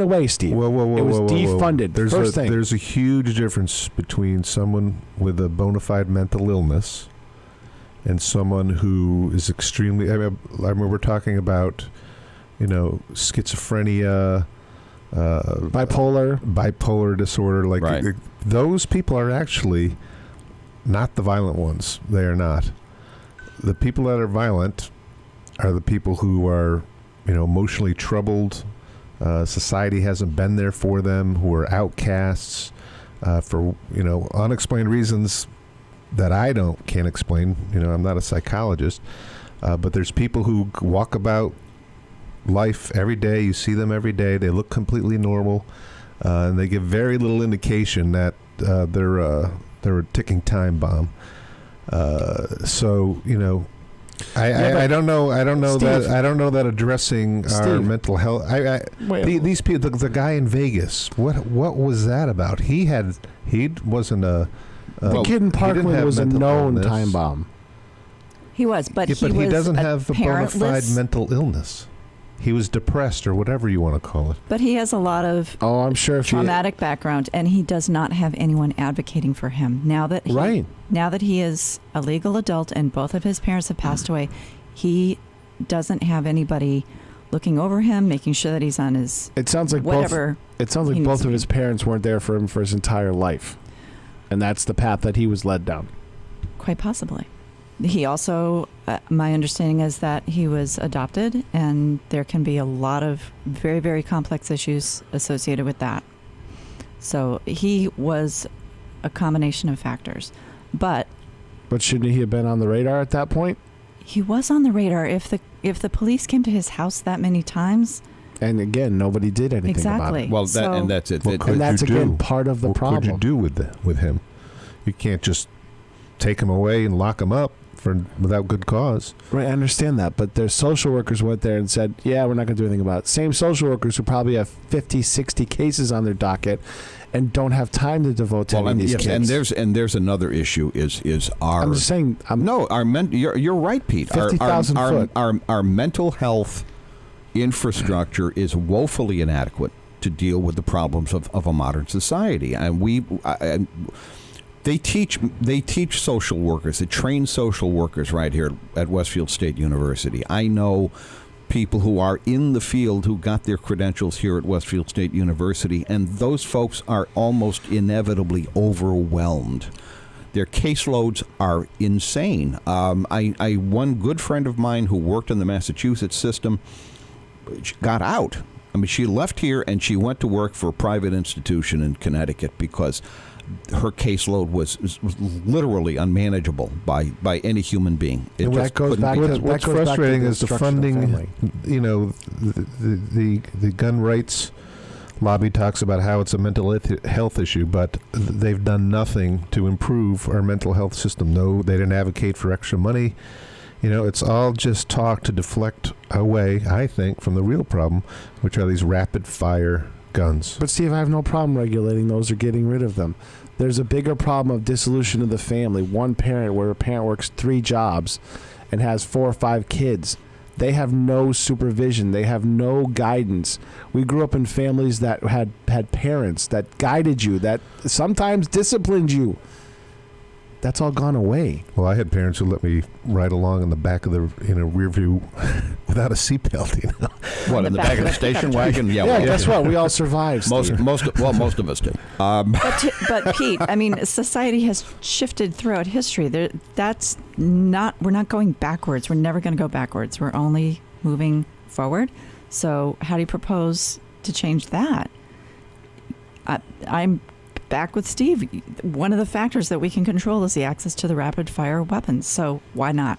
away, Steve. Whoa, it was defunded. There's a huge difference between someone with a bona fide mental illness and someone who is extremely. I mean, we're talking about, schizophrenia, bipolar disorder. Like right. Those people are actually not the violent ones. They are not. The people that are violent are the people who are, emotionally troubled. Society hasn't been there for them, who are outcasts for, unexplained reasons that I can't explain. I'm not a psychologist. But there's people who walk about life every day. You see them every day. They look completely normal. And they give very little indication that they're a ticking time bomb. I don't know Steve, that addressing our mental health. These people, the guy in Vegas, what was that about? He wasn't a. The kid in Parkland was a known time bomb. He was, but he doesn't have a bona fide mental illness. he was depressed or whatever you want to call it. But he has a lot of I'm sure if traumatic background, and he does not have anyone advocating for him. Now that he is a legal adult and both of his parents have passed away, he doesn't have anybody looking over him, making sure that he's on his It sounds like whatever. both of his parents weren't there for him for his entire life. And that's the path that he was led down. Quite possibly. He also, my understanding is that he was adopted, and there can be a lot of very, very complex issues associated with that. So he was a combination of factors. But shouldn't he have been on the radar at that point? He was on the radar. If the police came to his house that many times. And again, nobody did anything exactly. about it. Well, that's it. And that's again part of the problem. What could you do with him? You can't just take him away and lock him up without good cause. Right, I understand that, but their social workers went there and said, yeah, we're not going to do anything about it. Same social workers who probably have 50, 60 cases on their docket and don't have time to devote to any of these kids. And there's another issue is our. I'm just saying. You're right, Pete. 50,000 foot. Our mental health infrastructure is woefully inadequate to deal with the problems of a modern society, and They teach social workers. They train social workers right here at Westfield State University. I know people who are in the field who got their credentials here at Westfield State University, and those folks are almost inevitably overwhelmed. Their caseloads are insane. One good friend of mine who worked in the Massachusetts system got out. I mean, she left here and she went to work for a private institution in Connecticut because her caseload was literally unmanageable by any human being. What's frustrating is the funding. You know, the gun rights lobby talks about how it's a mental health issue, but they've done nothing to improve our mental health system. No, they didn't advocate for extra money. You know, it's all just talk to deflect away, I think, from the real problem, which are these rapid-fire guns. But, Steve, I have no problem regulating those or getting rid of them. There's a bigger problem of dissolution of the family. One parent, where a parent works 3 jobs and has 4 or 5 kids. They have no supervision. They have no guidance. We grew up in families that had parents that guided you, that sometimes disciplined you. That's all gone away. Well, I had parents who let me ride along in the back of the rear view without a seatbelt. You know, what, in the back of the station wagon? Yeah. Guess what? We all survived. Most of us did. But Pete, I mean, society has shifted throughout history. We're not going backwards. We're never going to go backwards. We're only moving forward. So how do you propose to change that? I'm back with Steve. One of the factors that we can control is the access to the rapid fire weapons. So why not?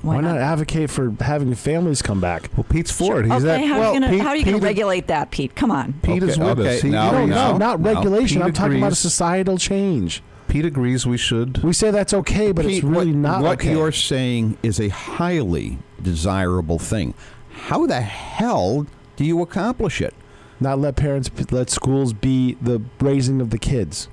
Why not advocate for having families come back? Well, Pete's for it. How are you going to regulate that, Pete? Come on. Pete is with us. Not regulation. Pete I'm talking about a agrees. societal change. Pete agrees we should. We say that's okay, but Pete, it's really not what okay. What you're saying is a highly desirable thing. How the hell do you accomplish it? Not let schools be the raising of the kids.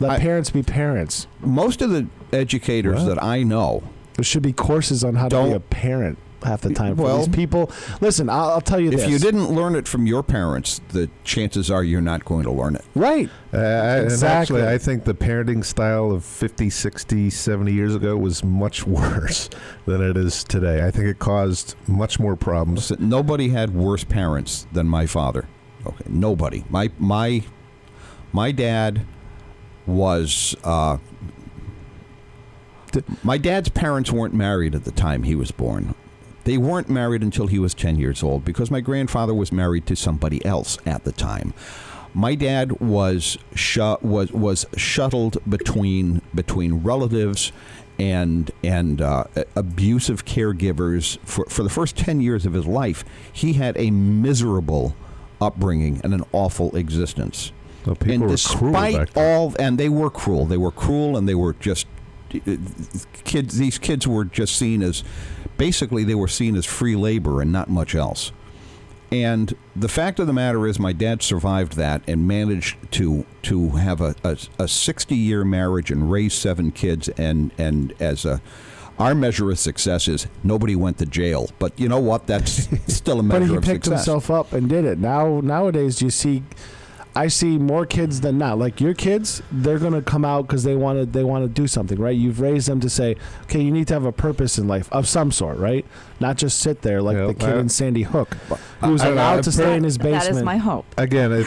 Let parents be parents. Most of the educators that I know, there should be courses on how to be a parent half the time for these people. Listen, I'll tell you this. If you didn't learn it from your parents, the chances are you're not going to learn it. Right. And Exactly. actually, I think the parenting style of 50, 60, 70 years ago was much worse than it is today. I think it caused much more problems. Listen, nobody had worse parents than my father. Okay, nobody. My dad was. My dad's parents weren't married at the time he was born. They weren't married until he was 10 years old because my grandfather was married to somebody else at the time. My dad was shuttled between relatives and abusive caregivers for the first 10 years of his life. He had a miserable upbringing and an awful existence. Well, people were cruel back then. And they were cruel. They were cruel, and they were just kids. These kids were just seen as, basically, they were seen as free labor and not much else. And the fact of the matter is, my dad survived that and managed to have a 60-year marriage and raise 7 kids. And as a Our measure of success is nobody went to jail. But you know what? That's still a measure of success. But he picked himself up and did it. Nowadays, I see more kids than not. Like your kids, they're going to come out because they want to do something, right? You've raised them to say, okay, you need to have a purpose in life of some sort, right? Not just sit there like the kid in Sandy Hook, who was allowed to stay in his basement. That is my hope. Again, I'm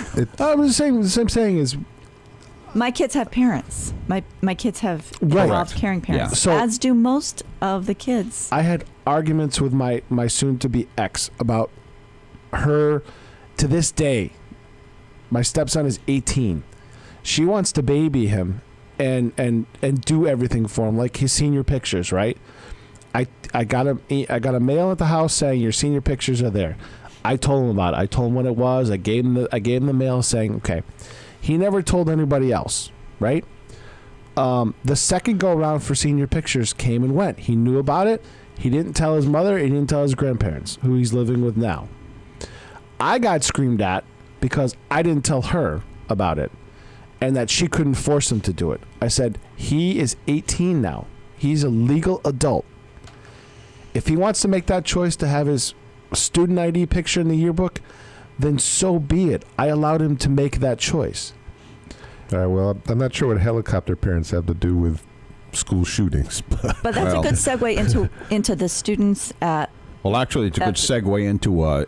just saying. The same saying is, my kids have parents. My kids have involved caring parents, yeah. So, as do most of the kids. I had arguments with my soon-to-be ex about her to this day. My stepson is 18. She wants to baby him and do everything for him, like his senior pictures, right? I got a mail at the house saying your senior pictures are there. I told him about it. I told him what it was. I gave him the mail saying, okay. He never told anybody else, right? The second go around for senior pictures came and went. He knew about it. He didn't tell his mother. He didn't tell his grandparents, who he's living with now. I got screamed at because I didn't tell her about it and that she couldn't force him to do it. I said, he is 18 now. He's a legal adult. If he wants to make that choice to have his student ID picture in the yearbook, then so be it. I allowed him to make that choice. All right, well, I'm not sure what helicopter parents have to do with school shootings. But that's a good segue into the students at... Well, actually, it's a good segue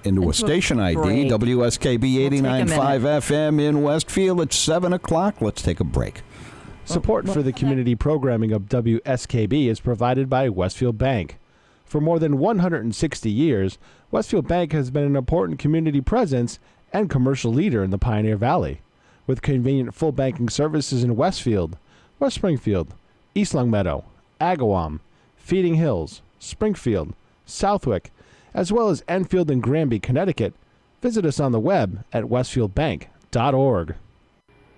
into a station ID, break. WSKB 89.5 FM in Westfield. It's 7 o'clock. Let's take a break. Support for the community programming of WSKB is provided by Westfield Bank. For more than 160 years, Westfield Bank has been an important community presence and commercial leader in the Pioneer Valley. With convenient full banking services in Westfield, West Springfield, East Longmeadow, Agawam, Feeding Hills, Springfield, Southwick, as well as Enfield and Granby, Connecticut, visit us on the web at westfieldbank.org.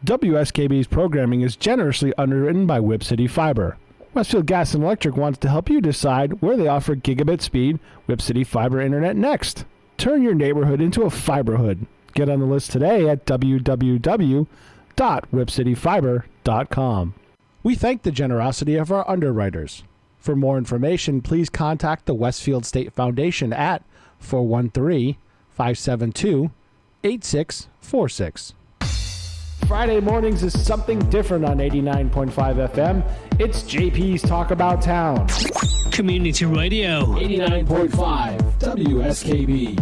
WSKB's programming is generously underwritten by Whip City Fiber. Westfield Gas and Electric wants to help you decide where they offer gigabit speed Whip City Fiber Internet next. Turn your neighborhood into a fiberhood. Get on the list today at www.whipcityfiber.com. We thank the generosity of our underwriters. For more information, please contact the Westfield State Foundation at 413-572-8646. Friday mornings is something different on 89.5 FM. It's JP's Talk About Town. Community Radio. 89.5 WSKB.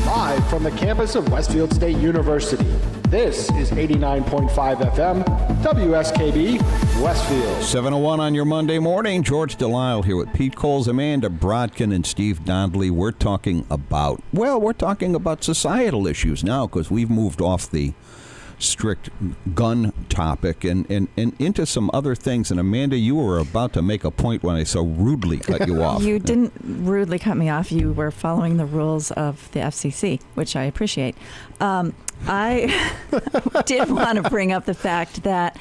Live from the campus of Westfield State University, this is 89.5 FM, WSKB, Westfield. 7:01 on your Monday morning. George Delisle here with Pete Coles, Amanda Brodkin, and Steve Donnelly. We're talking about societal issues now because we've moved off the strict gun topic and into some other things. And Amanda, you were about to make a point when I so rudely cut you off. You didn't rudely cut me off. You were following the rules of the FCC, which I appreciate. I did want to bring up the fact that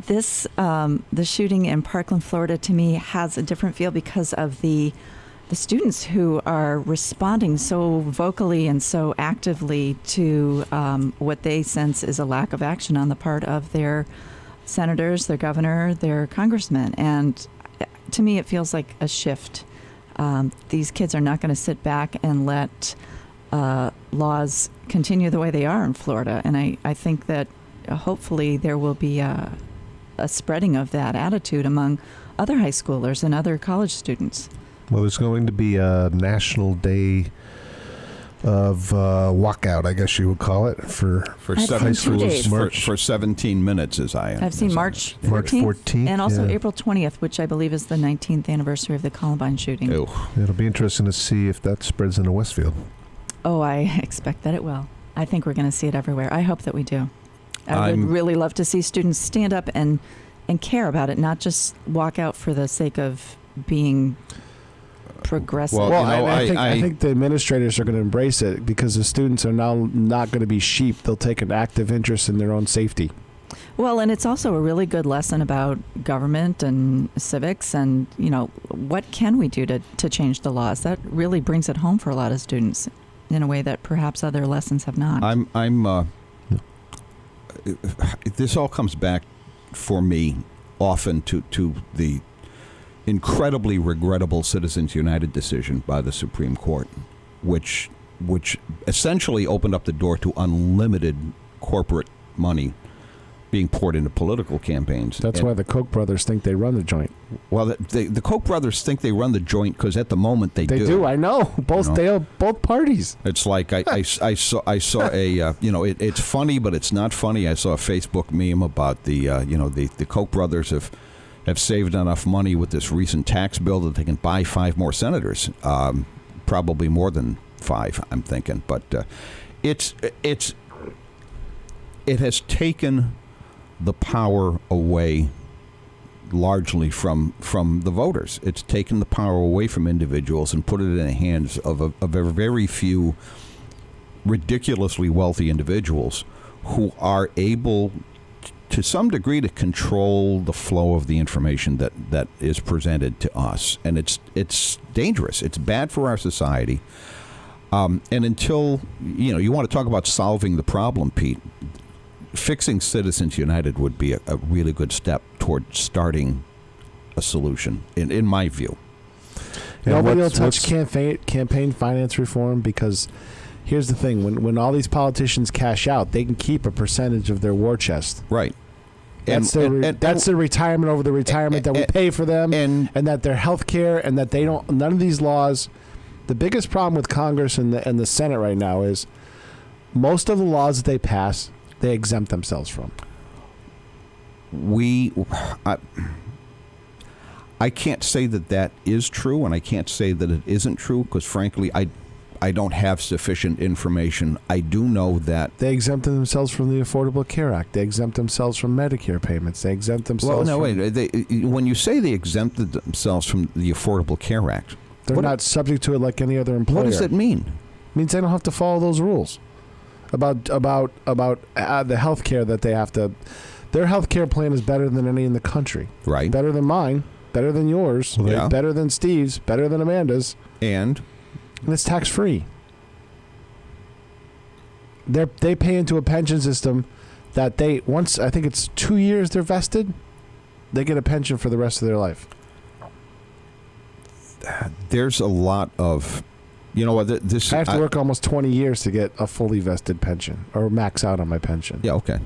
this the shooting in Parkland, Florida, to me has a different feel because of the students who are responding so vocally and so actively to what they sense is a lack of action on the part of their senators, their governor, their congressmen. And to me, it feels like a shift. These kids are not going to sit back and let laws continue the way they are in Florida. And I think that hopefully there will be a spreading of that attitude among other high schoolers and other college students. Well, there's going to be a national day of walkout, I guess you would call it, for high schools. For 17 minutes, as I understand. I've seen March 14th and also April 20th, which I believe is the 19th anniversary of the Columbine shooting. Ew. It'll be interesting to see if that spreads into Westfield. Oh, I expect that it will. I think we're going to see it everywhere. I hope that we do. I would really love to see students stand up and care about it, not just walk out for the sake of being progressive. I think the administrators are going to embrace it because the students are now not going to be sheep. They'll take an active interest in their own safety. Well, and it's also a really good lesson about government and civics and, what can we do to change the laws? That really brings it home for a lot of students in a way that perhaps other lessons have not. This all comes back for me often to the incredibly regrettable Citizens United decision by the Supreme Court, which essentially opened up the door to unlimited corporate money being poured into political campaigns. That's why the Koch brothers think they run the joint. Well, the Koch brothers think they run the joint because at the moment they do. They do. I know. Both parties. It's like I saw a it's funny, but it's not funny. I saw a Facebook meme about the Koch brothers have saved enough money with this recent tax bill that they can buy 5 more senators, probably more than 5. I'm thinking, but it has taken the power away largely from the voters. It's taken the power away from individuals and put it in the hands of a very few ridiculously wealthy individuals who are able to some degree to control the flow of the information that is presented to us. And it's dangerous. It's bad for our society. And until, you want to talk about solving the problem, Pete, fixing Citizens United would be a really good step toward starting a solution, in my view. Nobody will touch campaign finance reform because here's the thing. When all these politicians cash out, they can keep a percentage of their war chest. Right. That's the retirement over the retirement that we pay for them, and that their health care, and that they don't. None of these laws. The biggest problem with Congress and the Senate right now is most of the laws that they pass, they exempt themselves from. I can't say that is true, and I can't say that it isn't true because, frankly, I don't have sufficient information. I do know that they exempted themselves from the Affordable Care Act. They exempt themselves from Medicare payments. They exempt themselves. Well, no, wait. When you say they exempted themselves from the Affordable Care Act, they're not subject to it like any other employer. What does it mean? It means they don't have to follow those rules about the health care that they have to. Their health care plan is better than any in the country. Right. Better than mine. Better than yours. Yeah. Better than Steve's. Better than Amanda's. And it's tax free. They pay into a pension system that they once, I think it's 2 years they're vested, they get a pension for the rest of their life. There's a lot of, I have to work almost 20 years to get a fully vested pension or max out on my pension. Yeah, okay.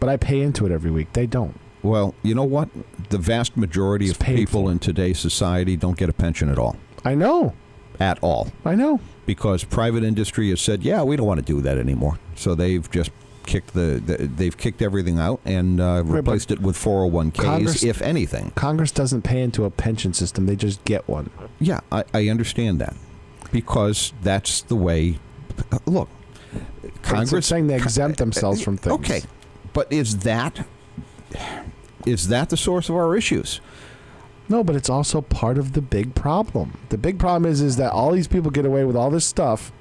But I pay into it every week. They don't. Well, you know what? The vast majority of people in today's society don't get a pension at all. I know. At all. I know. Because private industry has said, yeah, we don't want to do that anymore. So they've just kicked they've kicked everything out and replaced it with 401ks, if anything. Congress doesn't pay into a pension system. They just get one. Yeah, I understand that. Because that's the way. Look, Congress saying they exempt themselves from things. Okay, but is that the source of our issues? No, but it's also part of the big problem. The big problem is that all these people get away with all this stuff,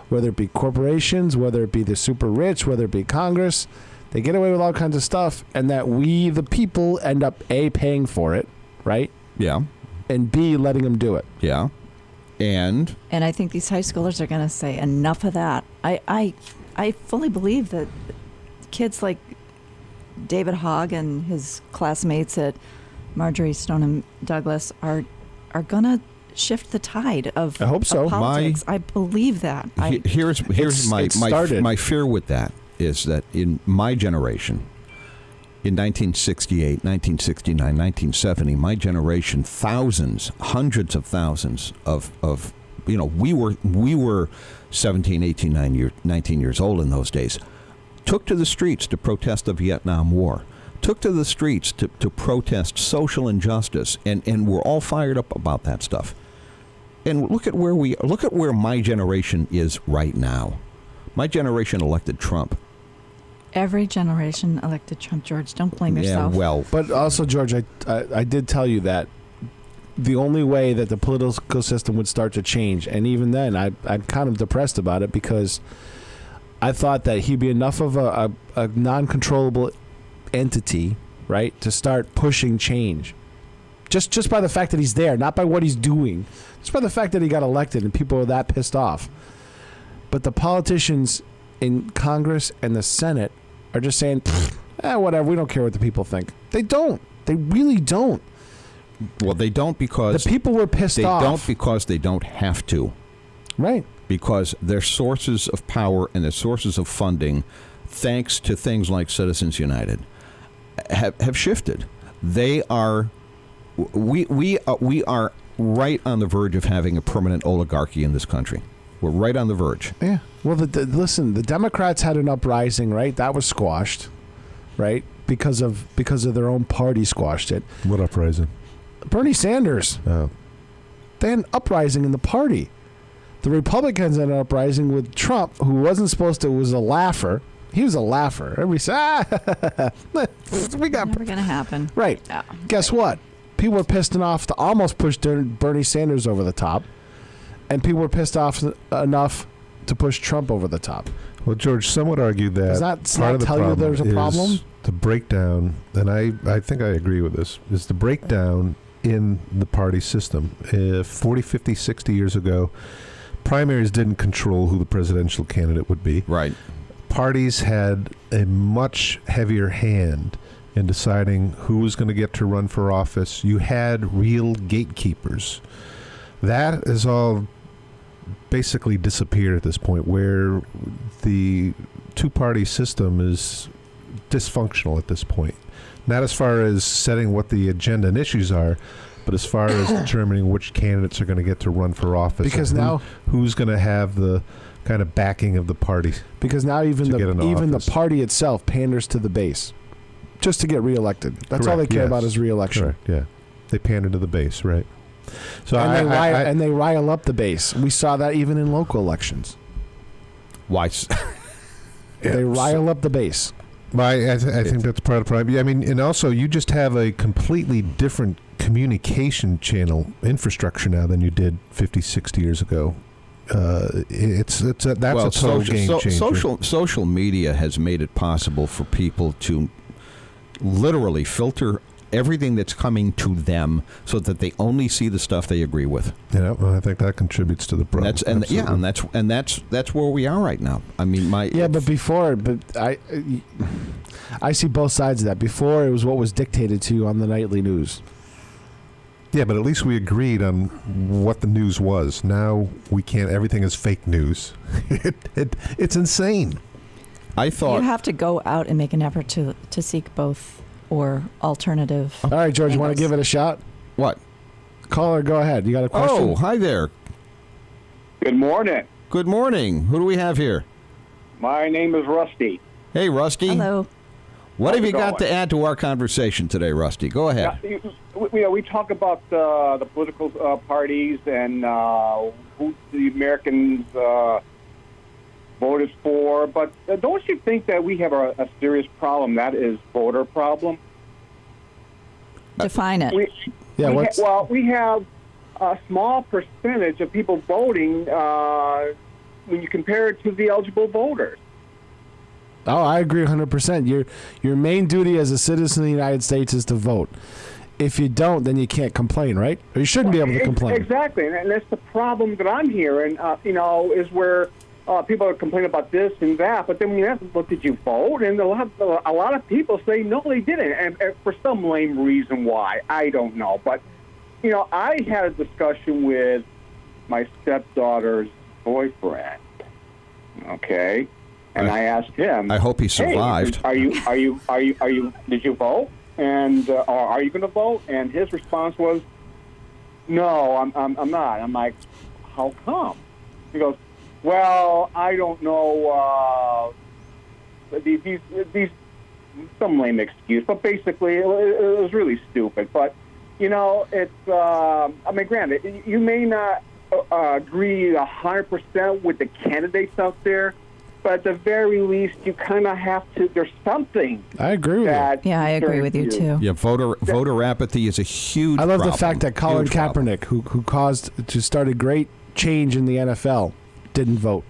whether it be corporations, whether it be the super rich, whether it be Congress. They get away with all kinds of stuff, and that we, the people, end up A, paying for it, right? Yeah. And B, letting them do it. Yeah. And I think these high schoolers are going to say, enough of that. I fully believe that kids like David Hogg and his classmates at Marjorie Stoneman Douglas are going to shift the tide of, I hope so. Of politics. I believe that. Here's my fear with that is that in my generation, in 1968, 1969, 1970, my generation, thousands, hundreds of thousands of we were 17, 18, 19 years old in those days, took to the streets to protest the Vietnam War, took to the streets to protest social injustice, and we're all fired up about that stuff. And look at where my generation is right now. My generation elected Trump. Every generation elected Trump, George. Don't blame yourself. Yeah, well. But also, George, I did tell you that the only way that the political system would start to change, and even then, I'm kind of depressed about it because I thought that he'd be enough of a non-controllable entity, right, to start pushing change. Just by the fact that he's there, not by what he's doing. Just by the fact that he got elected and people are that pissed off. But the politicians in Congress and the Senate are just saying, whatever, we don't care what the people think. They don't. They really don't. Well, they don't because the people were pissed off. They don't because they don't have to. Right. Because their sources of power and their sources of funding, thanks to things like Citizens United, have shifted. They are, we are right on the verge of having a permanent oligarchy in this country. We're right on the verge. Yeah. Well, listen, the Democrats had an uprising, right? That was squashed, right? Because of their own party squashed it. What uprising? Bernie Sanders. Oh. They had an uprising in the party. The Republicans had an uprising with Trump, who wasn't supposed to, was a laugher. He was a laugher. Everybody said, we got... Never going to happen. Right. Yeah. Guess what? People were pissed enough to almost push Bernie Sanders over the top. And people were pissed off enough to push Trump over the top. Well, George, some would argue that Does that part of the tell you problem there's a problem? is the breakdown, and I think I agree with this, is the breakdown in the party system. 40, 50, 60 years ago, primaries didn't control who the presidential candidate would be. Right. Parties had a much heavier hand in deciding who was going to get to run for office. You had real gatekeepers. That is all basically disappeared at this point, where the two-party system is dysfunctional at this point. Not as far as setting what the agenda and issues are, but as far as determining which candidates are going to get to run for office. Because now, who's going to have the kind of backing of the party. Because now even the party itself panders to the base just to get reelected. That's all they care about is reelection. Correct, yeah. They pander to the base, right. So and they rile up the base. We saw that even in local elections. Why? They rile up the base. I think that's part of the problem. I mean, and also you just have a completely different communication channel infrastructure now than you did 50, 60 years ago. That's a total game changer. Social media has made it possible for people to literally filter everything that's coming to them so that they only see the stuff they agree with. Yeah, well, I think that contributes to the problem. That's where we are right now. I mean, I see both sides of that. Before, it was what was dictated to you on the nightly news. Yeah, but at least we agreed on what the news was. Now we can't. Everything is fake news. It's insane. I thought you have to go out and make an effort to seek both or alternative. All right, George, you want to give it a shot? What? Caller, go ahead. You got a question? Oh, hi there. Good morning. Good morning. Who do we have here? My name is Rusty. Hey, Rusty. Hello. What have you got to add to our conversation today, Rusty? Go ahead. We talk about the political parties and who the Americans voted for, but don't you think that we have a serious problem? That is voter problem. Define it. We have a small percentage of people voting when you compare it to the eligible voters. Oh, I agree 100%. Your main duty as a citizen of the United States is to vote. If you don't, then you can't complain, right? Or you shouldn't be able to complain. Exactly, and that's the problem that I'm hearing, is where people are complaining about this and that, but then when you ask them, well, did you vote? And a lot of people say, no, they didn't, and for some lame reason why. I don't know. But, I had a discussion with my stepdaughter's boyfriend, okay? And I asked him. I hope he survived. Hey, are you? Did you vote? And or are you going to vote? And his response was, "No, I'm not." I'm like, "How come?" He goes, "Well, I don't know. These some lame excuse, but basically it was really stupid. But it's. Granted, you may not agree 100% with the candidates out there. But at the very least, you kind of have to. There's something. I agree with you. Yeah, I agree with you too. Yeah, voter apathy is a huge. I love problem. the fact that Colin Kaepernick, who caused to start a great change in the NFL, didn't vote.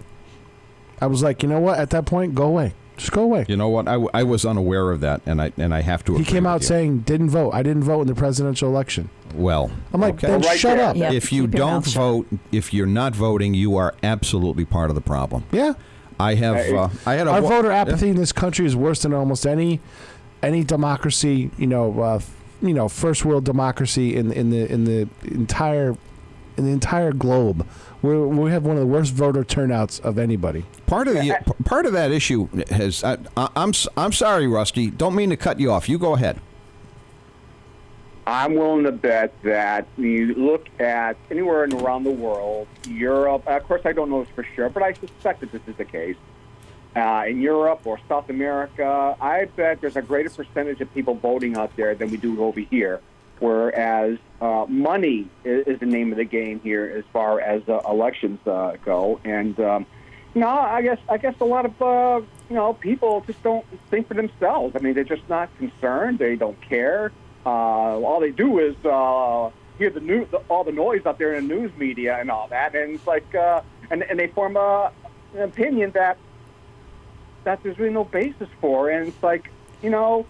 I was like, you know what? At that point, go away. Just go away. You know what? I was unaware of that, and I have to. He came out saying, "Didn't vote. I didn't vote in the presidential election." Well, I'm like, then shut up. Yep. If you don't vote, if you're not voting, you are absolutely part of the problem. Yeah. Our voter apathy in this country is worse than almost any democracy, first world democracy in the entire globe. We have one of the worst voter turnouts of anybody. Part of that issue has. I'm sorry, Rusty. Don't mean to cut you off. You go ahead. I'm willing to bet that when you look at anywhere around the world, Europe, of course I don't know this for sure, but I suspect that this is the case. In Europe or South America, I bet there's a greater percentage of people voting out there than we do over here, whereas money is the name of the game here as far as elections go. And, I guess a lot of, people just don't think for themselves. I mean, they're just not concerned. They don't care. All they do is hear the news, all the noise out there in the news media and all that, and it's like, and they form an opinion that there's really no basis for, and it's like, you don't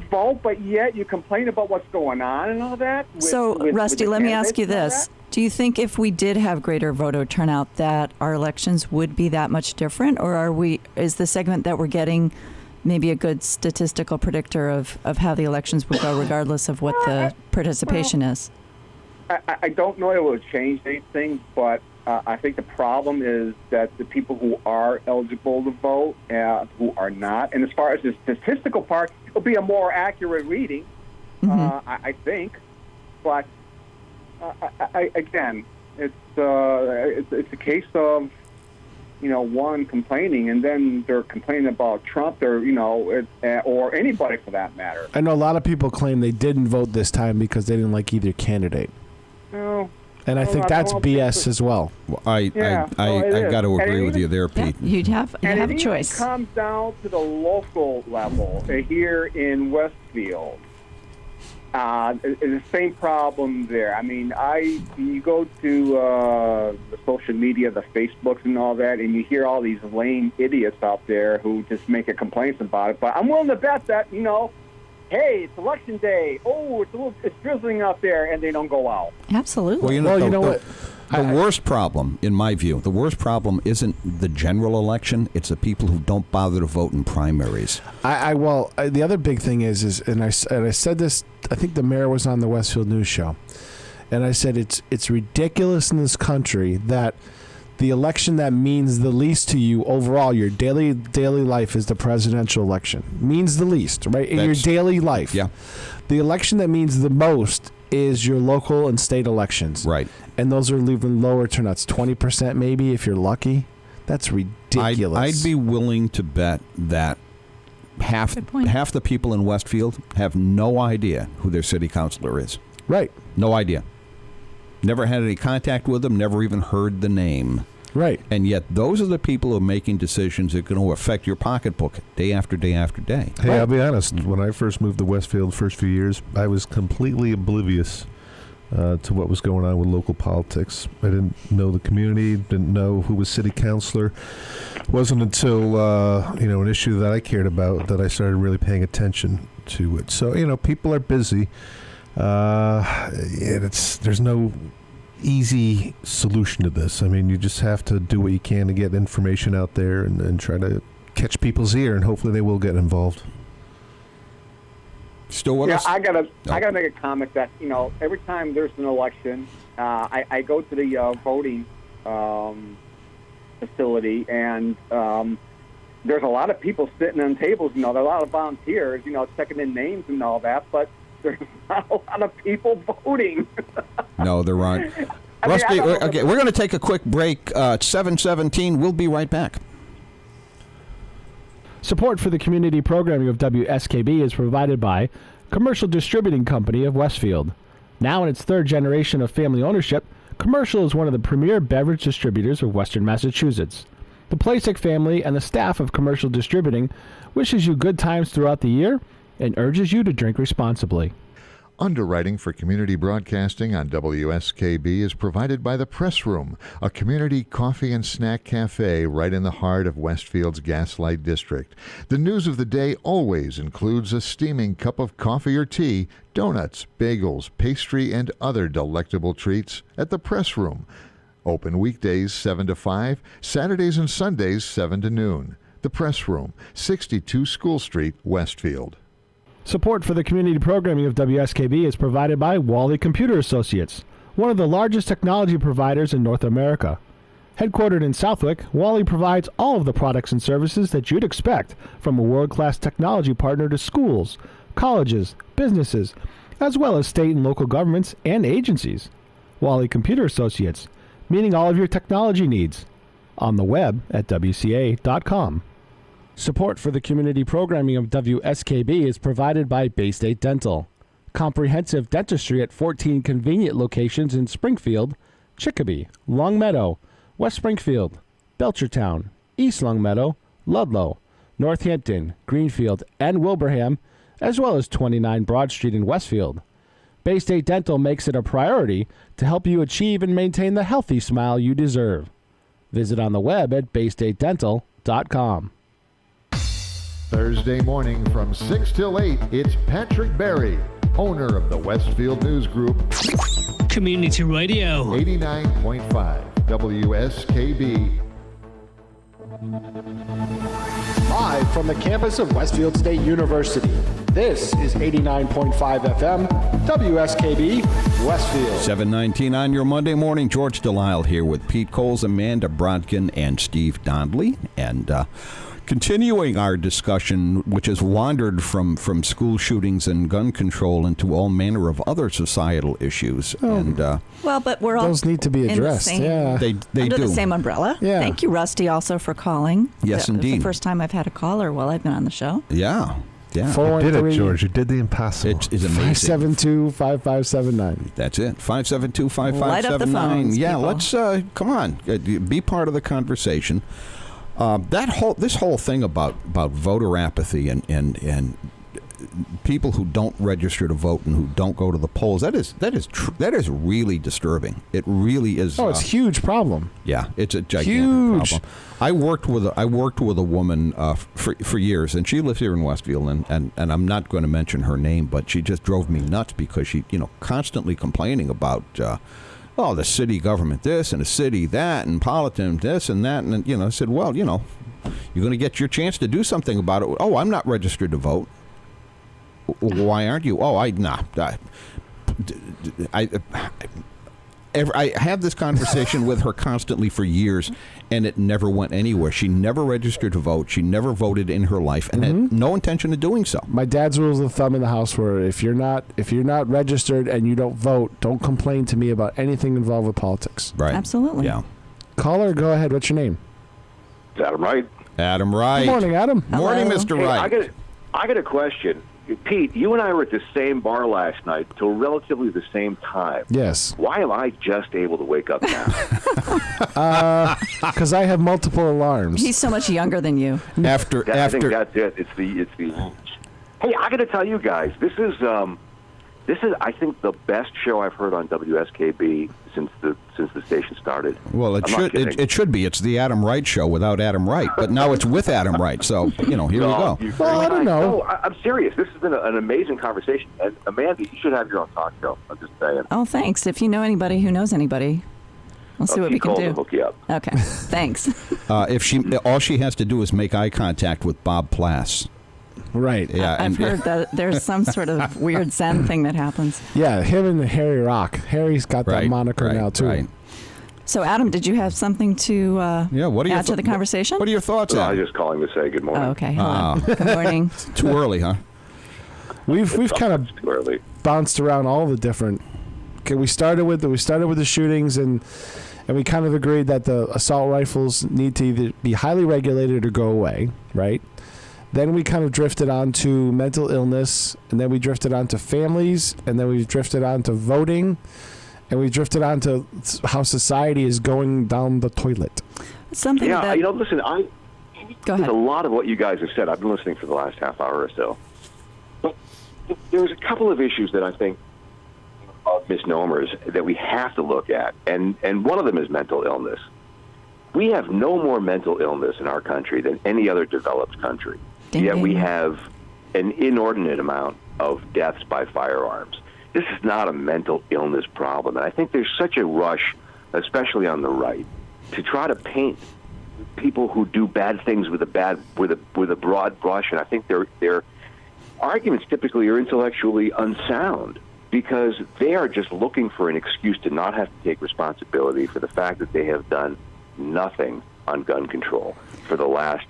vote, but yet you complain about what's going on and all that. Rusty, let me ask you this: do you think if we did have greater voter turnout, that our elections would be that much different, or is the segment that we're getting maybe a good statistical predictor of how the elections would go regardless of what the participation is? I don't know if it would change anything, but I think the problem is that the people who are eligible to vote, who are not, and as far as the statistical part, it'll be a more accurate reading, I think. But again, it's a case of one complaining, and then they're complaining about Trump, or or anybody for that matter. I know a lot of people claim they didn't vote this time because they didn't like either candidate. No. And I think that's BS as well. I got to agree with you there, Pete. Yeah, you have a choice. It comes down to the local level here in Westfield. It's the same problem there. I mean, you go to the social media, the Facebooks and all that, and you hear all these lame idiots out there who just make complaints about it. But I'm willing to bet that, hey, it's election day. Oh, it's drizzling out there, and they don't go out. Absolutely. Well, you know what? The worst problem, in my view, isn't the general election. It's the people who don't bother to vote in primaries. The other big thing is, and I said this, I think the mayor was on the Westfield News Show, and I said it's ridiculous in this country that the election that means the least to you overall, your daily life, is the presidential election. Means the least, right? In your daily life. Yeah. The election that means the most is your local and state elections. Right. And those are even lower turnouts, 20% maybe if you're lucky. That's ridiculous. I'd be willing to bet that half the people in Westfield have no idea who their city councilor is. Right. No idea. Never had any contact with them, never even heard the name. Right. And yet those are the people who are making decisions that are going to affect your pocketbook day after day after day. Hey, I'll be honest. When I first moved to Westfield, first few years, I was completely oblivious to what was going on with local politics. I didn't know the community, didn't know who was city councilor. It wasn't until an issue that I cared about that I started really paying attention to it. So people are busy. There's no easy solution to this. I mean, you just have to do what you can to get information out there and try to catch people's ear, and hopefully they will get involved. Still with us? I gotta make a comment that every time there's an election, I go to the voting facility, and there's a lot of people sitting on tables. There are a lot of volunteers, checking in names and all that, but there's not a lot of people voting. No, there aren't. Rusty, we're going to take a quick break. It's 7:17. We'll be right back. Support for the community programming of WSKB is provided by Commercial Distributing Company of Westfield. Now in its third generation of family ownership, Commercial is one of the premier beverage distributors of Western Massachusetts. The Plasek family and the staff of Commercial Distributing wishes you good times throughout the year and urges you to drink responsibly. Underwriting for community broadcasting on WSKB is provided by The Press Room, a community coffee and snack cafe right in the heart of Westfield's Gaslight District. The news of the day always includes a steaming cup of coffee or tea, donuts, bagels, pastry, and other delectable treats at The Press Room. Open weekdays 7 to 5, Saturdays and Sundays 7 to noon. The Press Room, 62 School Street, Westfield. Support for the community programming of WSKB is provided by Wally Computer Associates, one of the largest technology providers in North America. Headquartered in Southwick, Wally provides all of the products and services that you'd expect from a world-class technology partner to schools, colleges, businesses, as well as state and local governments and agencies. Wally Computer Associates, meeting all of your technology needs. On the web at WCA.com. Support for the community programming of WSKB is provided by Bay State Dental. Comprehensive dentistry at 14 convenient locations in Springfield, Chicopee, Longmeadow, West Springfield, Belchertown, East Longmeadow, Ludlow, Northampton, Greenfield, and Wilbraham, as well as 29 Broad Street in Westfield. Bay State Dental makes it a priority to help you achieve and maintain the healthy smile you deserve. Visit on the web at baystatedental.com. Thursday morning from 6 till 8, it's Patrick Berry, owner of the Westfield News Group. Community Radio. 89.5 WSKB. Live from the campus of Westfield State University, this is 89.5 FM, WSKB, Westfield. 7:19 on your Monday morning. George Delisle here with Pete Coles, Amanda Brodkin, and Steve Dondley. And continuing our discussion, which has wandered from school shootings and gun control into all manner of other societal issues. Well, but we're all those need to be addressed. They under do. the same umbrella. Yeah. Thank you, Rusty, also for calling. Yes, indeed. It's the first time I've had a caller while I've been on the show. Yeah. You did it, George. You did the impossible. It's amazing. 572-5579. That's it. 572-5579. Light up the phones, Yeah, people. let's come on. Be part of the conversation. This whole thing about voter apathy and people who don't register to vote and who don't go to the polls, that is really disturbing. It really is. Oh, it's a huge problem. Yeah, it's a gigantic Huge. problem. I worked with a woman for years, and she lives here in Westfield, and I'm not going to mention her name, but she just drove me nuts because she constantly complaining about the city government this and the city that and politics this and that, and I said, well, you're going to get your chance to do something about it. Oh, I'm not registered to vote. Why aren't you? Oh, I had this conversation with her constantly for years, and it never went anywhere. She never registered to vote. She never voted in her life, and had no intention of doing so. My dad's rules of thumb in the house were if you're not registered and you don't vote, don't complain to me about anything involved with politics. Right? Absolutely. Yeah. Caller, go ahead. What's your name? Adam Wright. Adam Wright. Good morning, Adam. Morning, Hello. Mr. Hey, Wright. I got a question. Pete, you and I were at the same bar last night till relatively the same time. Yes. Why am I just able to wake up now? Because I have multiple alarms. He's so much younger than you. I think that's it. It's the. Hey, I got to tell you guys, this is I think the best show I've heard on WSKB since the station started. Well, it should be. It's the Adam Wright show without Adam Wright, but now it's with Adam Wright. So here we go. Well, I don't know. No, I'm serious. This has been an amazing conversation. And Amanda, you should have your own talk show. I'm just saying. Oh, thanks. If you know anybody who knows anybody, we'll see what we can Pete do. Coles will hook you up. Okay. Thanks. All she has to do is make eye contact with Bob Plass. Right. Yeah, I've heard that there's some sort of weird Zen thing that happens. Yeah, him and Harry Rock. Harry's got that moniker now, too. Right. So, Adam, did you have something to add to the conversation? What are your thoughts? I was just calling to say good morning. Oh, okay. Hello. Good morning. Too early, huh? We've kind of Too early. bounced around all the different. Okay, we started with the shootings, and we kind of agreed that the assault rifles need to either be highly regulated or go away, right? Then we kind of drifted on to mental illness, and then we drifted on to families, and then we drifted on to voting, and we drifted on to how society is going down the toilet. Something that... listen, Go ahead. There's a lot of what you guys have said. I've been listening for the last half hour or so. But there's a couple of issues that I think are misnomers that we have to look at, and one of them is mental illness. We have no more mental illness in our country than any other developed country. Ding, Yet ding. we have an inordinate amount of deaths by firearms. This is not a mental illness problem, and I think there's such a rush, especially on the right, to try to paint people who do bad things with a broad brush. And I think they're arguments typically are intellectually unsound because they are just looking for an excuse to not have to take responsibility for the fact that they have done nothing on gun control for the last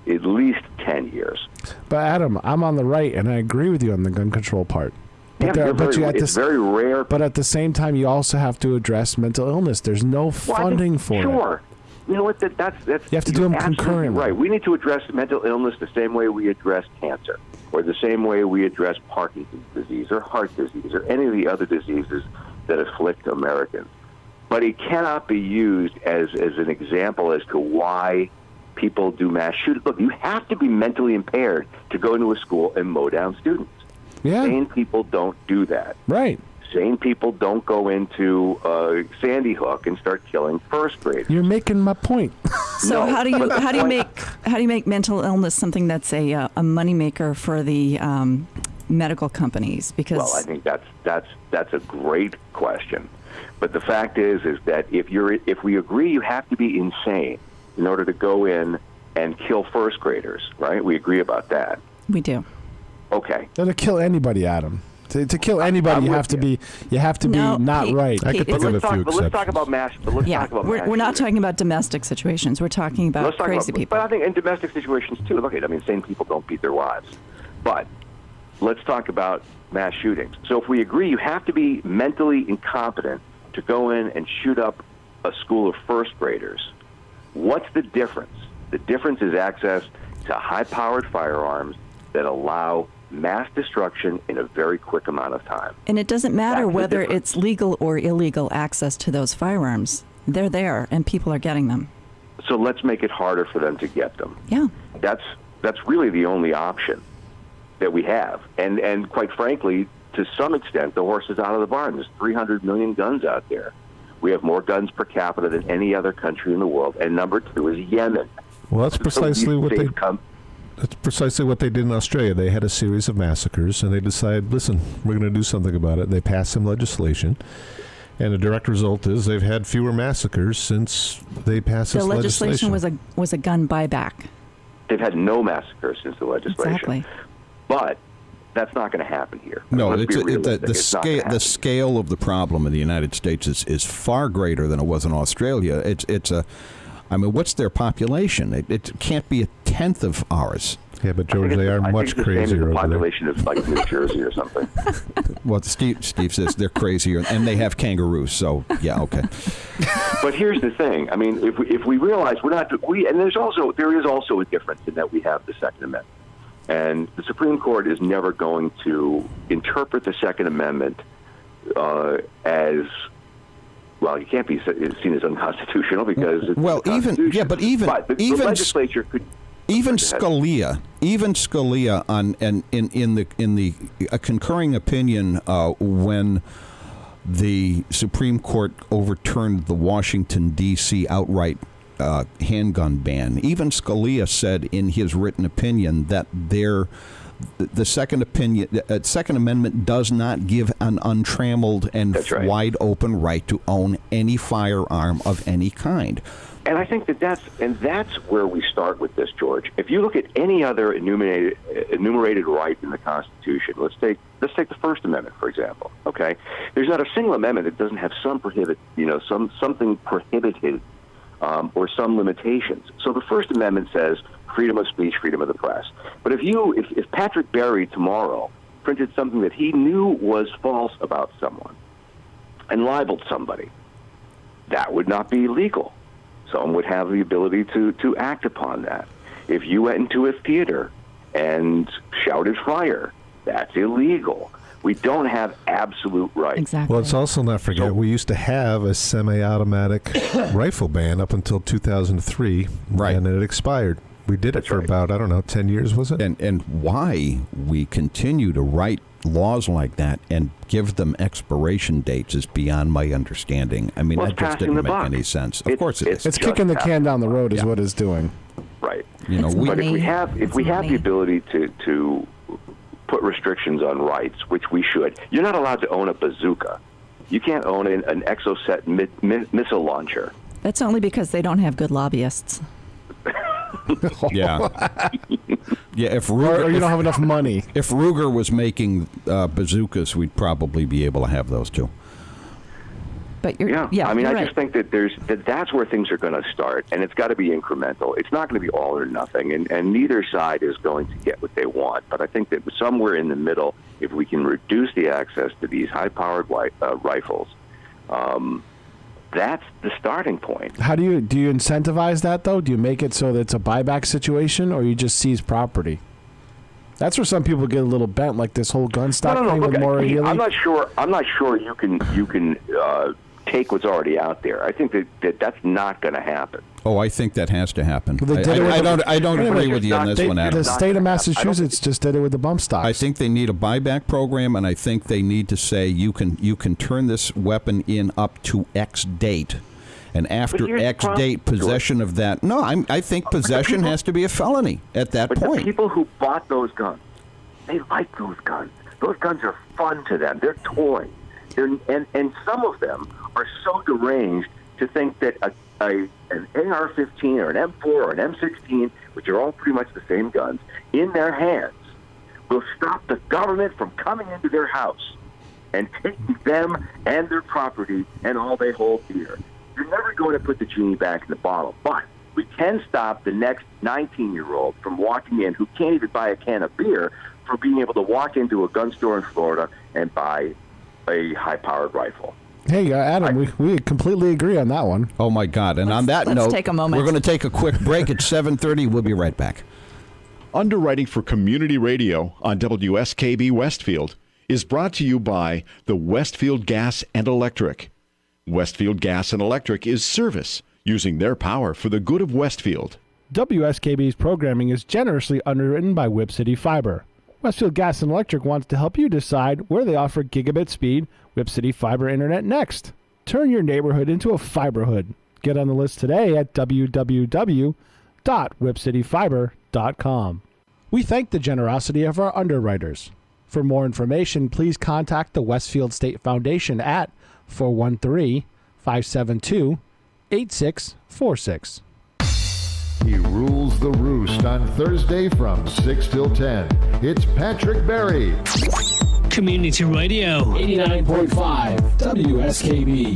at least 10 years. But Adam, I'm on the right, and I agree with you on the gun control part. But it's very rare. But at the same time, you also have to address mental illness. There's no funding for it. Sure. You know what? That's you have to do them concurrently. Right. We need to address mental illness the same way we address cancer, or the same way we address Parkinson's disease, or heart disease, or any of the other diseases that afflict Americans. But it cannot be used as an example as to why people do mass shootings. Look, you have to be mentally impaired to go into a school and mow down students. Yeah. Sane people don't do that. Right. Sane people don't go into Sandy Hook and start killing first graders. You're making my point. So how do you make mental illness something that's a moneymaker for the medical companies? Because I think that's a great question. But the fact is that if we agree you have to be insane in order to go in and kill first graders, right? We agree about that. We do. Okay. To kill anybody, Adam. To kill anybody, you have to be not right. I could think of a few exceptions. Let's talk about mass. We're not talking about domestic situations. We're talking about crazy people. But I think in domestic situations too. Look, I mean, sane people don't beat their wives. But let's talk about mass shootings. So if we agree, you have to be mentally incompetent to go in and shoot up a school of first graders. What's the difference? The difference is access to high-powered firearms that allow mass destruction in a very quick amount of time. And it doesn't matter whether it's legal or illegal access to those firearms. They're there, and people are getting them. So let's make it harder for them to get them. Yeah. That's really the only option that we have. And quite frankly, to some extent, the horse is out of the barn. There's 300 million guns out there. We have more guns per capita than any other country in the world. And number 2 is Yemen. Well, that's precisely That's precisely what they did in Australia. They had a series of massacres, and they decided, listen, we're going to do something about it. They passed some legislation, and the direct result is they've had fewer massacres since they passed this legislation. The legislation was a gun buyback. They've had no massacres since the legislation. Exactly. But that's not going to happen here. No, the scale of the problem in the United States is far greater than it was in Australia. I mean, what's their population? It can't be a tenth of ours. Yeah, but George, they are much crazier over there. Population of like New Jersey or something. Well, Steve says they're crazier, and they have kangaroos. So yeah, okay. But here's the thing. I mean, if we realize and there is also a difference in that we have the Second Amendment, and the Supreme Court is never going to interpret the Second Amendment as. Well, you can't be seen as unconstitutional because it's the the legislature could. Even Scalia in the concurring opinion when the Supreme Court overturned the Washington D.C. outright handgun ban. Even Scalia said in his written opinion that the Second Amendment does not give an untrammeled and wide open right to own any firearm of any kind. And I think that's where we start with this, George. If you look at any other enumerated right in the Constitution, let's take the First Amendment, for example. Okay, there's not a single amendment that doesn't have some something prohibited or some limitations. So the First Amendment says freedom of speech, freedom of the press. But if Patrick Berry tomorrow printed something that he knew was false about someone and libeled somebody, that would not be legal. Someone would have the ability to act upon that. If you went into a theater and shouted fire, that's illegal. We don't have absolute rights. Exactly. Well, let's also not forget, we used to have a semi-automatic rifle ban up until 2003, and it expired. We did it for about, 10 years, was it? And why we continue to write laws like that and give them expiration dates is beyond my understanding. I mean, that just didn't make any sense. Of course it is. It's kicking the can down the road is what it's doing. Right. But if we have the ability to put restrictions on rights, which we should, you're not allowed to own a bazooka. You can't own an Exocet missile launcher. That's only because they don't have good lobbyists. Yeah. Yeah, if Ruger, or you don't have enough money. If Ruger was making bazookas, we'd probably be able to have those too. But you're, I mean, I right. just think that that's where things are going to start, and it's got to be incremental. It's not going to be all or nothing, and neither side is going to get what they want. But I think that somewhere in the middle, if we can reduce the access to these high-powered rifles, that's the starting point. How do you incentivize that though? Do you make it so that it's a buyback situation, or you just seize property? That's where some people get a little bent, like this whole gun stock thing with Maura Healey. I'm not sure you can take what's already out there. I think that's not going to happen. Oh, I think that has to happen. Well, I don't agree with you on this one, Adam. The state of Massachusetts just did it with the bump stocks. I think they need a buyback program, and I think they need to say you can turn this weapon in up to X date. And after X date, possession of that. No, I think possession has to be a felony at that point. But the people who bought those guns, they like those guns. Those guns are fun to them. They're toys. And some of them are so deranged to think that an AR-15 or an M4 or an M16, which are all pretty much the same guns, in their hands will stop the government from coming into their house and taking them and their property and all they hold dear. You're never going to put the genie back in the bottle, but we can stop the next 19-year-old from walking in who can't even buy a can of beer from being able to walk into a gun store in Florida and buy a high-powered rifle. Hey, Adam, we completely agree on that one. Oh, my God. And on that note, take a moment. We're going to take a quick break at 7:30. We'll be right back. Underwriting for Community Radio on WSKB Westfield is brought to you by the Westfield Gas and Electric. Westfield Gas and Electric is service, using their power for the good of Westfield. WSKB's programming is generously underwritten by Whip City Fiber. Westfield Gas and Electric wants to help you decide where they offer gigabit speed Whip City Fiber Internet next. Turn your neighborhood into a fiberhood. Get on the list today at www.whipcityfiber.com. We thank the generosity of our underwriters. For more information, please contact the Westfield State Foundation at 413-572-8646. He rules the roost on Thursday from 6 till 10. It's Patrick Berry. Community Radio. 89.5 WSKB.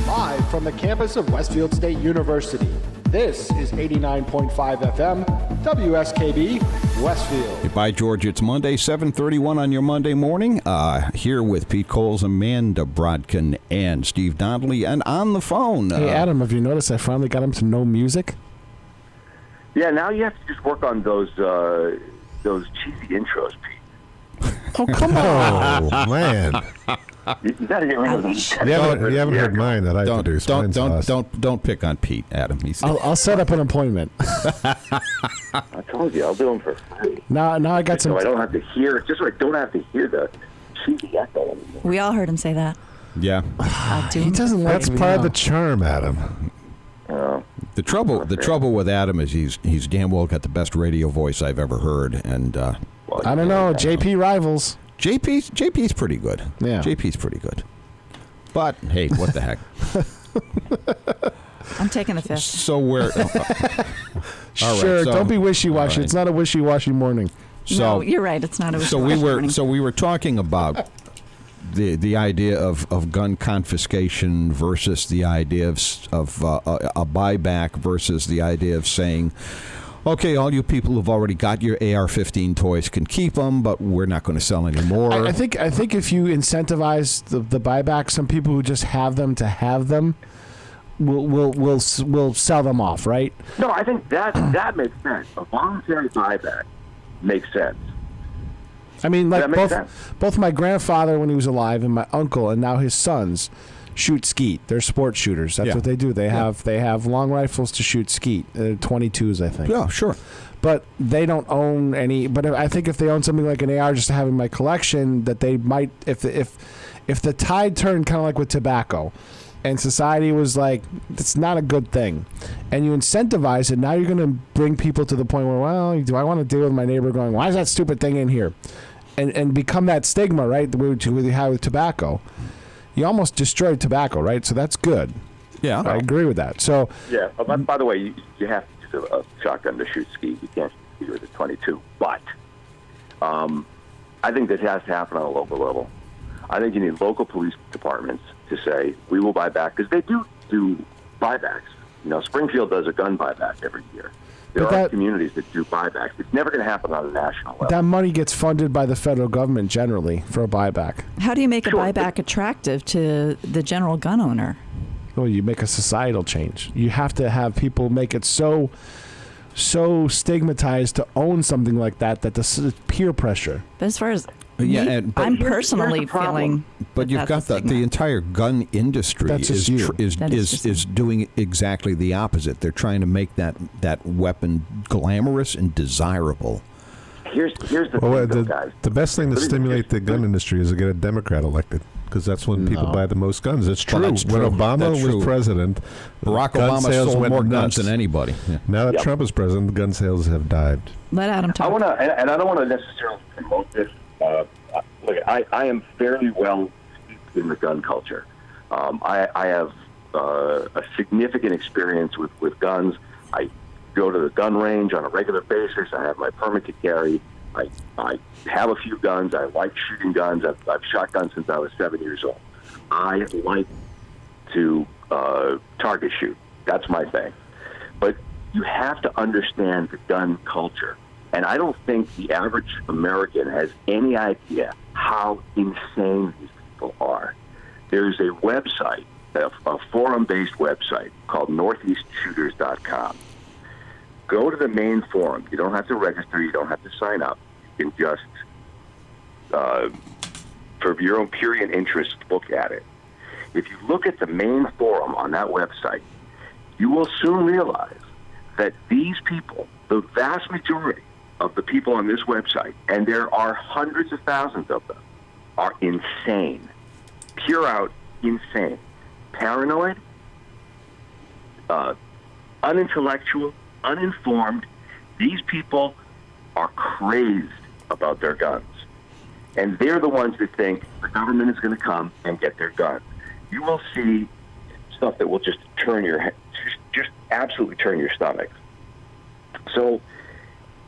Live from the campus of Westfield State University, this is 89.5 FM WSKB Westfield. Hey, bye, George. It's Monday, 7:31 on your Monday morning. Here with Pete Coles, Amanda Brodkin, and Steve Donnelly, and on the phone. Hey, Adam, have you noticed I finally got him to know music? Yeah, now you have to just work on those cheesy intros, Pete. Oh, come on. Oh, man. You got to get rid of those. You haven't heard mine that I produced. Don't pick on Pete, Adam. I'll set up an appointment. I told you, I'll do them for free. Now I got some. So I don't have to hear. Just so I don't have to hear the cheesy echo anymore. We all heard him say that. Yeah. He doesn't like. That's part of the charm, Adam. The trouble with Adam is he's damn well got the best radio voice I've ever heard, and I don't know. JP rivals. JP's pretty good. Yeah. JP's pretty good. But hey, what the heck? I'm taking the fifth. So we're Sure. Don't be wishy-washy. Right. It's not a wishy-washy morning. No, you're right. It's not a wishy-washy morning. So we were talking about the idea of gun confiscation versus the idea of a buyback versus the idea of saying, okay, all you people who've already got your AR-15 toys can keep them, but we're not going to sell any more. I think if you incentivize the buyback, some people who just have them to have them will sell them off, right? No, I think that makes sense. A voluntary buyback makes sense. I mean, like both my grandfather when he was alive and my uncle and now his sons shoot skeet. They're sport shooters. That's what they do. They have long rifles to shoot skeet. 22s, I think. Yeah, sure. But they don't own any. But I think if they own something like an AR just to have in my collection, that they might, if the tide turned kind of like with tobacco, and society was like, it's not a good thing, and you incentivize it, now you're going to bring people to the point where, well, do I want to deal with my neighbor going, why is that stupid thing in here? And become that stigma, right, the way you have with tobacco. You almost destroyed tobacco, right? So that's good. Yeah. I agree with that. So yeah. By the way, you have to a shotgun to shoot skeet. You can't shoot skeet with a 22. But I think this has to happen on a local level. I think you need local police departments to say, we will buy back, because they do buybacks. You know, Springfield does a gun buyback every year. There are communities that do buybacks. It's never going to happen on a national level. That money gets funded by the federal government generally for a buyback. How do you make a buyback attractive to the general gun owner? Well, you make a societal change. You have to have people make it so stigmatized to own something like that the peer pressure. But as far as I'm personally feeling, but you've got the entire gun industry is doing exactly the opposite. They're trying to make that weapon glamorous and desirable. Here's the thing, though, guys. The best thing to stimulate the gun industry is to get a Democrat elected, because that's when people buy the most guns. It's true. Well, that's when true. Obama That's was true. president, Barack gun Obama sales sold went more nuts. guns than anybody. Yeah. Now that Trump is president, gun sales have dived. Let Adam talk. I want to, and I don't want to necessarily promote this. Look, I am fairly well steeped in the gun culture. I have a significant experience with guns. I go to the gun range on a regular basis. I have my permit to carry. I have a few guns. I like shooting guns. I've shot guns since I was 7 years old. I like to target shoot. That's my thing. But you have to understand the gun culture. And I don't think the average American has any idea how insane these people are. There's a website, a forum-based website called northeastshooters.com. Go to the main forum. You don't have to register. You don't have to sign up. You can just, for your own pure interest, look at it. If you look at the main forum on that website, you will soon realize that these people, the vast majority of the people on this website, and there are hundreds of thousands of them, are insane. Pure out insane. Paranoid, unintellectual, uninformed. These people are crazed about their guns. And they're the ones that think the government is going to come and get their guns. You will see stuff that will just turn your head, just absolutely turn your stomach. So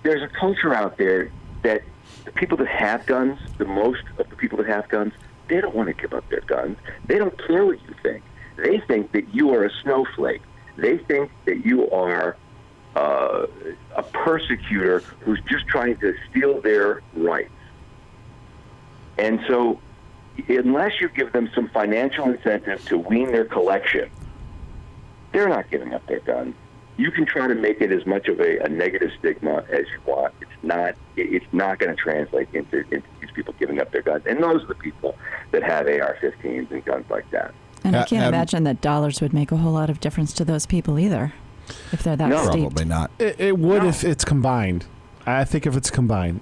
there's a culture out there that the people that have guns, the most of the people that have guns, they don't want to give up their guns. They don't care what you think. They think that you are a snowflake. They think that you are a persecutor who's just trying to steal their rights. And so unless you give them some financial incentive to wean their collection, they're not giving up their guns. You can try to make it as much of a negative stigma as you want. It's not going to translate into these people giving up their guns. And those are the people that have AR-15s and guns like that. And I can't imagine that dollars would make a whole lot of difference to those people either, if they're that steeped. Probably not. It would if it's combined. I think if it's combined.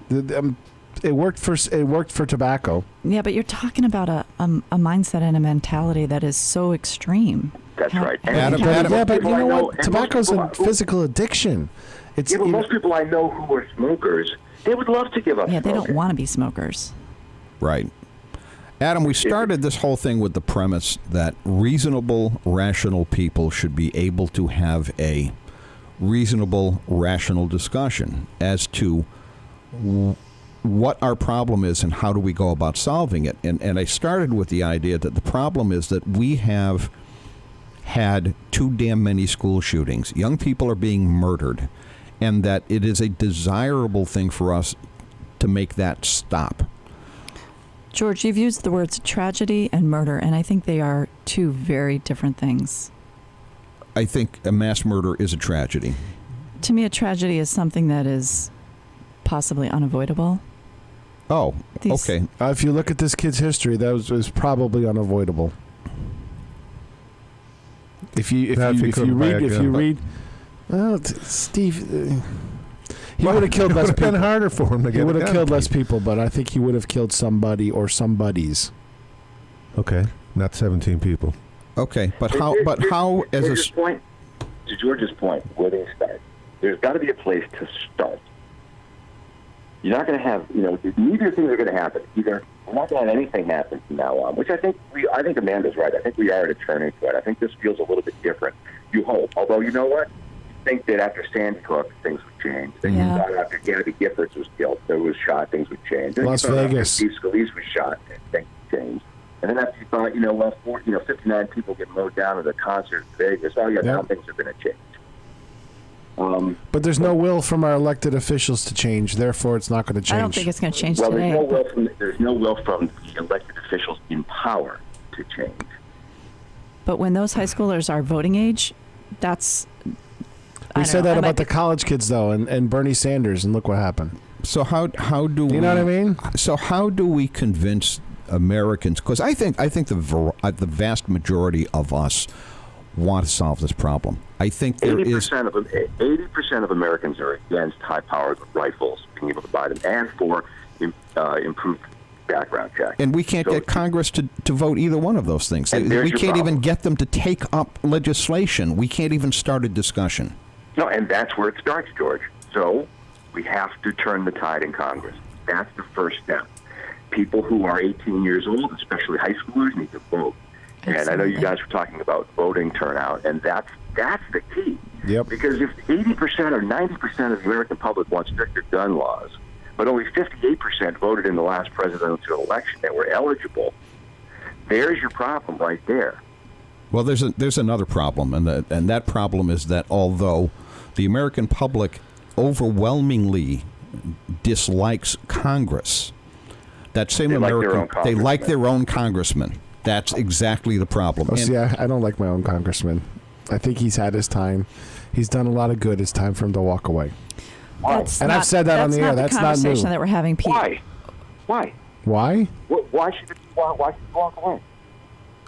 It worked for tobacco. Yeah, but you're talking about a mindset and a mentality that is so extreme. That's right. But you know what? Tobacco's a physical addiction. But most people I know who are smokers, they would love to give up Yeah, they smoking. don't want to be smokers. Right. Adam, we started this whole thing with the premise that reasonable, rational people should be able to have a reasonable, rational discussion as to what our problem is and how do we go about solving it. And I started with the idea that the problem is that we have had too damn many school shootings. Young people are being murdered, and that it is a desirable thing for us to make that stop. George, you've used the words tragedy and murder, and I think they are two very different things. I think a mass murder is a tragedy. To me, a tragedy is something that is possibly unavoidable. Oh, okay. If you look at this kid's history, that was probably unavoidable. If you read, well, Steve, he would have killed less people. It would have been harder for him to get. He would have killed less people, but I think he would have killed somebody or somebodies. Okay, not 17 people. Okay, but how? As a point, to George's point, where they start, there's got to be a place to start. You're not going to have, neither things are going to happen. Either we're not going to have anything happen from now on, which I think Amanda's right. I think we are at a turning point. I think this feels a little bit different. You hope. Although, you know what? think that after Sandy Hook, things would change. Then you thought after Gabby Giffords was killed, there was shot, things would change. Then Las you thought Vegas. after Steve Scalise was shot, things would change. And then after you thought, 59 people get mowed down at a concert in Vegas, now things are going to change. But there's no will from our elected officials to change. Therefore, it's not going to change. I don't think it's going to change well, today. there's no will from the elected officials in power to change. But when those high schoolers are voting age, that's... We said that about the college kids, though, and Bernie Sanders, and look what happened. So how do we... You know what I mean? So how do we convince Americans? Because I think the vast majority of us want to solve this problem. I think there 80% of Americans are against high-powered rifles, being able to buy them, and for improved background check. And we can't get Congress to vote either one of those things. We can't even get them to take up legislation. We can't even start a discussion. No, and that's where it starts, George. So we have to turn the tide in Congress. That's the first step. People who are 18 years old, especially high schoolers, need to vote. Absolutely. And I know you guys were talking about voting turnout, and that's the key. Yep. Because if 80% or 90% of the American public want stricter gun laws, but only 58% voted in the last presidential election that were eligible, there's your problem right there. Well, there's another problem, and that problem is that although the American public overwhelmingly dislikes Congress, that same they like their own congressman. That's exactly the problem. Oh, see, I don't like my own congressman. I think he's had his time. He's done a lot of good. It's time for him to walk away. I've said that on the air. That's not new. That's not the conversation that we're having, Pete. Why? Why? Why should he walk away?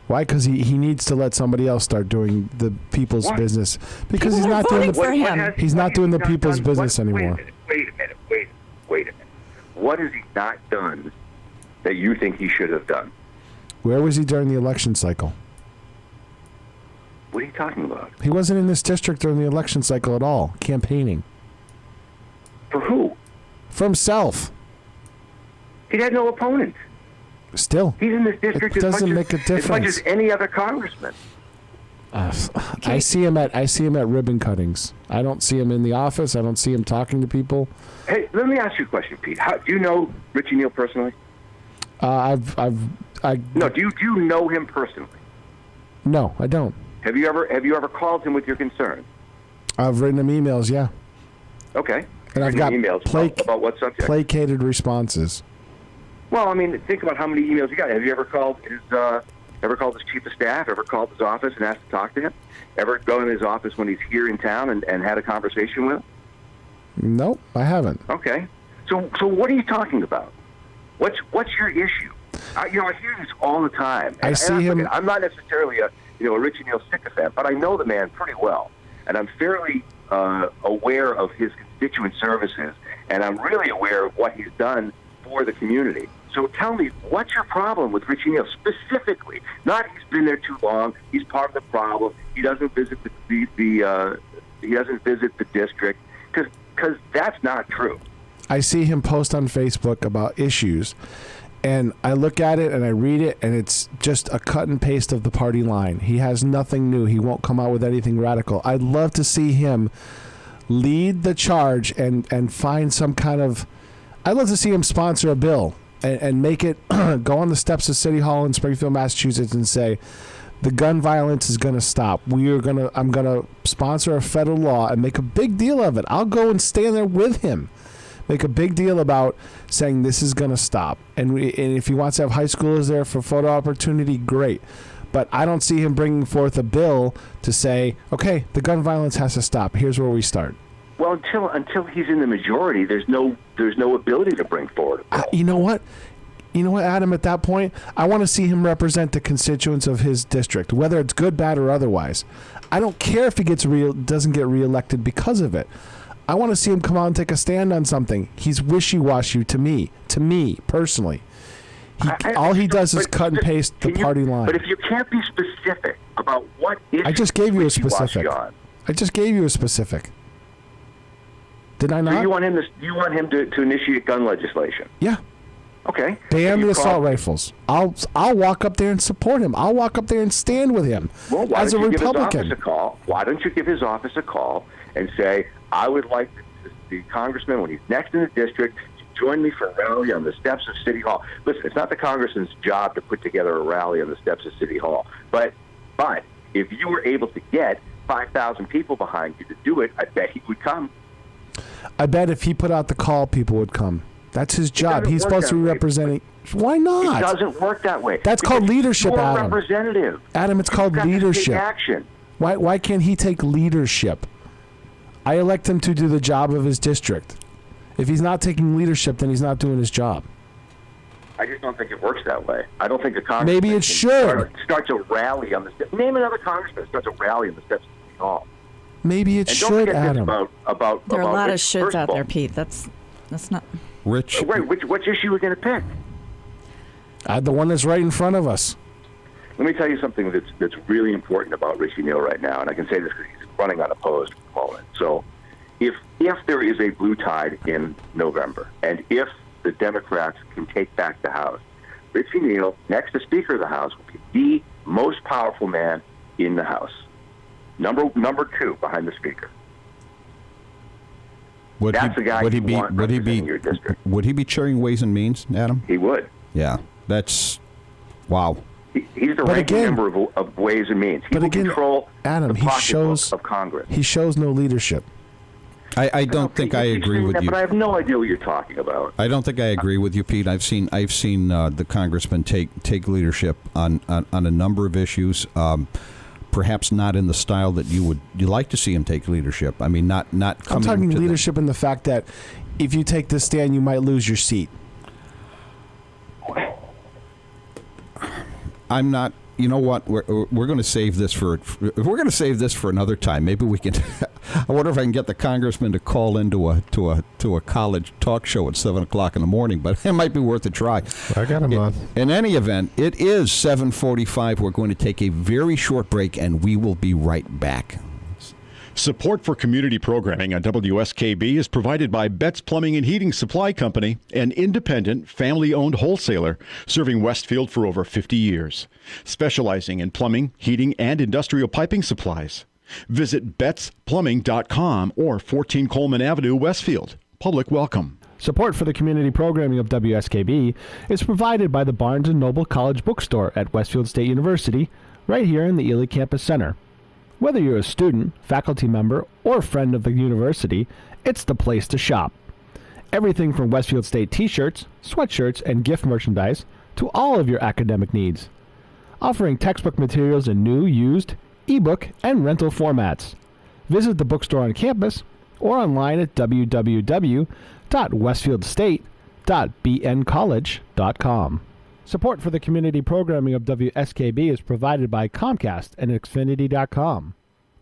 Why? Because he needs to let somebody else start doing the people's business. Because People are voting for him. He's not doing the people's business anymore. Wait a minute. What has he not done that you think he should have done? Where was he during the election cycle? What are you talking about? He wasn't in this district during the election cycle at all, campaigning. For who? For himself. He had no opponent. Still. He's in this district It doesn't make a difference. as much as any other congressman. I see him at ribbon cuttings. I don't see him in the office. I don't see him talking to people. Hey, let me ask you a question, Pete. Do you know Richie Neal personally? No. Do you know him personally? No, I don't. Have you ever called him with your concern? I've written him emails. Yeah. Okay. And I've got emails about what subject? Placated responses. Well, I mean, think about how many emails you got. Have you ever called his chief of staff? Ever called his office and asked to talk to him? Ever go in his office when he's here in town and had a conversation with him? Nope, I haven't. Okay. So what are you talking about? What's your issue? I hear this all the time. I see him. I'm not necessarily a Richie Neal sycophant, but I know the man pretty well, and I'm fairly aware of his constituent services, and I'm really aware of what he's done for the community. So tell me, what's your problem with Richie Neal specifically? Not he's been there too long. He's part of the problem. He doesn't visit he doesn't visit the district because that's not true. I see him post on Facebook about issues, and I look at it and I read it, and it's just a cut and paste of the party line. He has nothing new. He won't come out with anything radical. I'd love to see him lead the charge and find some kind of... I'd love to see him sponsor a bill and make it go on the steps of City Hall in Springfield, Massachusetts, and say, the gun violence is going to stop. I'm going to sponsor a federal law and make a big deal of it. I'll go and stand there with him. Make a big deal about saying this is going to stop. And if he wants to have high schoolers there for photo opportunity, great. But I don't see him bringing forth a bill to say, okay, the gun violence has to stop. Here's where we start. Well, until he's in the majority, there's no ability to bring forward a bill. You know what, Adam? At that point, I want to see him represent the constituents of his district, whether it's good, bad, or otherwise. I don't care if he doesn't get reelected because of it. I want to see him come out and take a stand on something. He's wishy-washy to me personally. All he does is cut and paste the party line. But if you can't be specific about what issue I just gave you a wishy-washy specific. on, I just gave you a specific. Did I not? So you want him to initiate gun legislation? Yeah. Okay. Ban the assault rifles. I'll walk up there and support him. I'll walk up there and stand with him as a Republican. Why don't you give his office a call and say, I would like the congressman, when he's next in the district, to join me for a rally on the steps of City Hall. Listen, it's not the congressman's job to put together a rally on the steps of City Hall. But if you were able to get 5,000 people behind you to do it, I bet he would come. I bet if he put out the call, people would come. That's his job. He's supposed to be representing. Why not? It doesn't work that way. That's called leadership, you're Adam. Representative. Adam, it's called leadership. Take action. Why can't he take leadership? I elect him to do the job of his district. If he's not taking leadership, then he's not doing his job. I just don't think it works that way. I don't think the congressman maybe it should starts a rally on the steps. Name another congressman that starts a rally on the steps of City Hall. Maybe it should, Adam. There are a lot of shoulds out there, Pete. That's not. Rich. Wait, which issue are we going to pick? The one that's right in front of us. Let me tell you something that's really important about Richie Neal right now, and I can say this because he's running unopposed at the moment. So if there is a blue tide in November, and if the Democrats can take back the House, Richie Neal, next to Speaker of the House, will be the most powerful man in the House. Number two behind the Speaker. That's the guy you want representing your district. Would he be chairing Ways and Means, Adam? He would. Yeah, that's wow. He's the ranking member of Ways and Means. He will control Adam, the pocketbook of Congress. He shows no leadership. I don't think I agree with you. But I have no idea what you're talking about. I don't think I agree with you, Pete. I've seen the congressman take leadership on a number of issues. Perhaps not in the style that you like to see him take leadership. I mean, not coming. I'm talking leadership in the fact that if you take this stand, you might lose your seat. I'm not. You know what? We're going to save this for. If we're going to save this for another time, maybe we can. I wonder if I can get the congressman to call into a college talk show at 7:00 in the morning. But it might be worth a try. I got him on. In any event, it is 7:45. We're going to take a very short break, and we will be right back. Support for community programming on WSKB is provided by Betts Plumbing and Heating Supply Company, an independent, family-owned wholesaler serving Westfield for over 50 years, specializing in plumbing, heating, and industrial piping supplies. Visit BettsPlumbing.com or 14 Coleman Avenue, Westfield. Public welcome. Support for the community programming of WSKB is provided by the Barnes & Noble College Bookstore at Westfield State University, right here in the Ely Campus Center. Whether you're a student, faculty member, or friend of the university, it's the place to shop. Everything from Westfield State t-shirts, sweatshirts, and gift merchandise to all of your academic needs. Offering textbook materials in new, used, ebook, and rental formats. Visit the bookstore on campus or online at www.westfieldstate.bncollege.com. Support for the community programming of WSKB is provided by Comcast and Xfinity.com.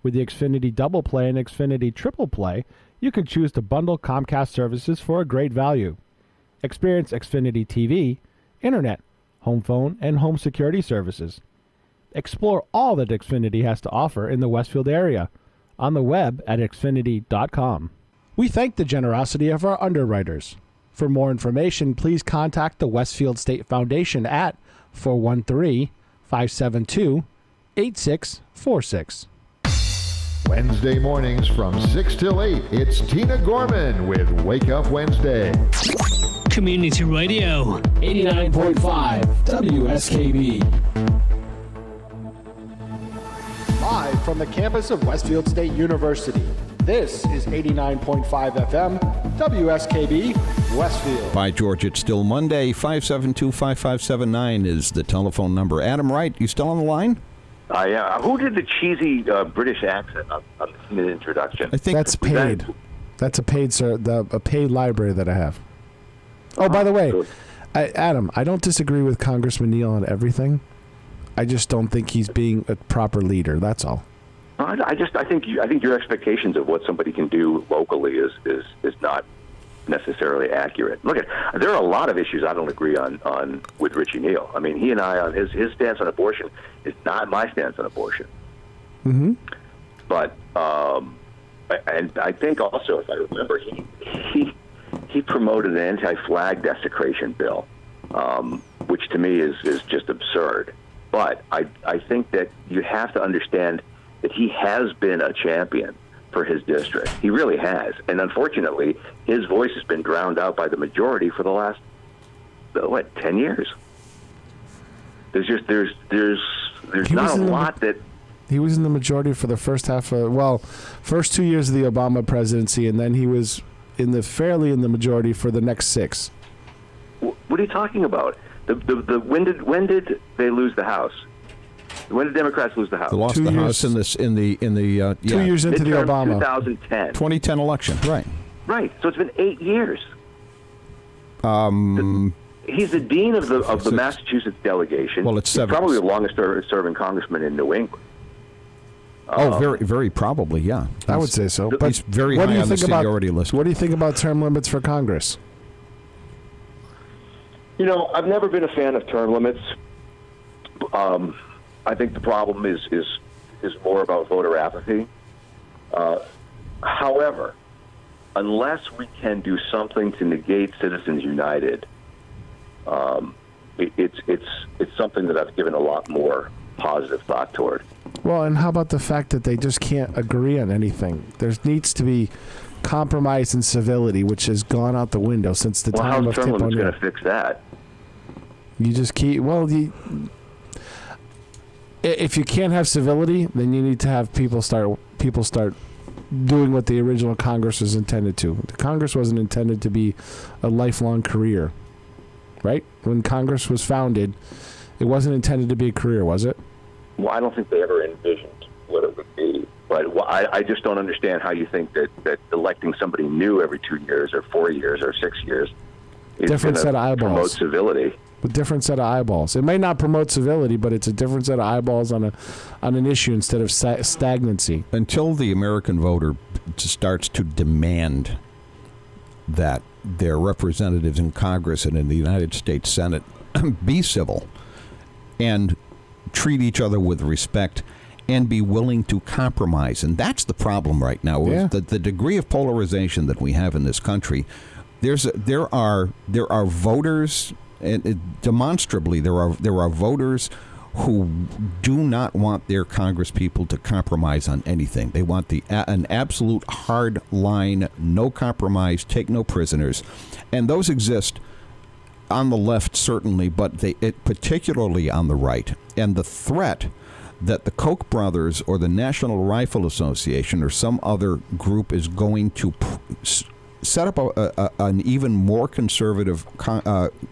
With the Xfinity Double Play and Xfinity Triple Play, you can choose to bundle Comcast services for a great value. Experience Xfinity TV, Internet, home phone, and home security services. Explore all that Xfinity has to offer in the Westfield area on the web at Xfinity.com. We thank the generosity of our underwriters. For more information, please contact the Westfield State Foundation at 413-572-8646. Wednesday mornings from 6 till 8, it's Tina Gorman with Wake Up Wednesday. Community Radio. 89.5 WSKB. Live from the campus of Westfield State University. This is 89.5 FM, WSKB, Westfield. By George, it's still Monday. 572-5579 is the telephone number. Adam Wright, you still on the line? Yeah. Who did the cheesy British accent on the introduction? I think that's paid. That's a paid, sir. A paid library that I have. Oh, by the way, Adam, I don't disagree with Congressman Neal on everything. I just don't think he's being a proper leader. That's all. I think your expectations of what somebody can do locally is not necessarily accurate. Look, there are a lot of issues I don't agree on with Richie Neal. I mean, he and I on his stance on abortion is not my stance on abortion. Mm-hmm. But and I think also, if I remember, he promoted an anti-flag desecration bill which to me is just absurd. But I think that you have to understand that he has been a champion for his district. He really has. And unfortunately, his voice has been drowned out by the majority for the last, 10 years? There's not a lot that... He was in the majority for the first 2 years of the Obama presidency, and then he was fairly in the majority for the next 6. What are you talking about? When did they lose the House? When did Democrats lose the House? They lost the House in the 2 years into the Obama 2010 election, right? Right. So it's been 8 years. He's the dean of the Massachusetts delegation. Well, it's 7. He's probably the longest serving congressman in New England. Very, very probably, yeah. I would say so. But he's very high on the seniority list. What do you think about term limits for Congress? I've never been a fan of term limits. I think the problem is more about voter apathy. However, unless we can do something to negate Citizens United, it's something that I've given a lot more positive thought toward. Well, and how about the fact that they just can't agree on anything? There needs to be compromise and civility, which has gone out the window since the time of Tip O'Neill. How's term limits going to fix that? You just keep... if you can't have civility, then you need to have people start doing what the original Congress was intended to. The Congress wasn't intended to be a lifelong career, right? When Congress was founded, it wasn't intended to be a career, was it? Well, I don't think they ever envisioned what it would be. But I just don't understand how you think that electing somebody new every 2 years or 4 years or 6 years is different set of eyeballs. Promote civility. A different set of eyeballs. It may not promote civility, but it's a different set of eyeballs on an issue instead of stagnancy. Until the American voter starts to demand that their representatives in Congress and in the United States Senate be civil and treat each other with respect and be willing to compromise. And that's the problem right now. Yeah. The degree of polarization that we have in this country. There are voters, and demonstrably there are voters who do not want their congresspeople to compromise on anything. They want an absolute hard line, no compromise, take no prisoners. And those exist on the left, certainly, but particularly on the right. And the threat that the Koch brothers or the National Rifle Association or some other group is going to set up an even more conservative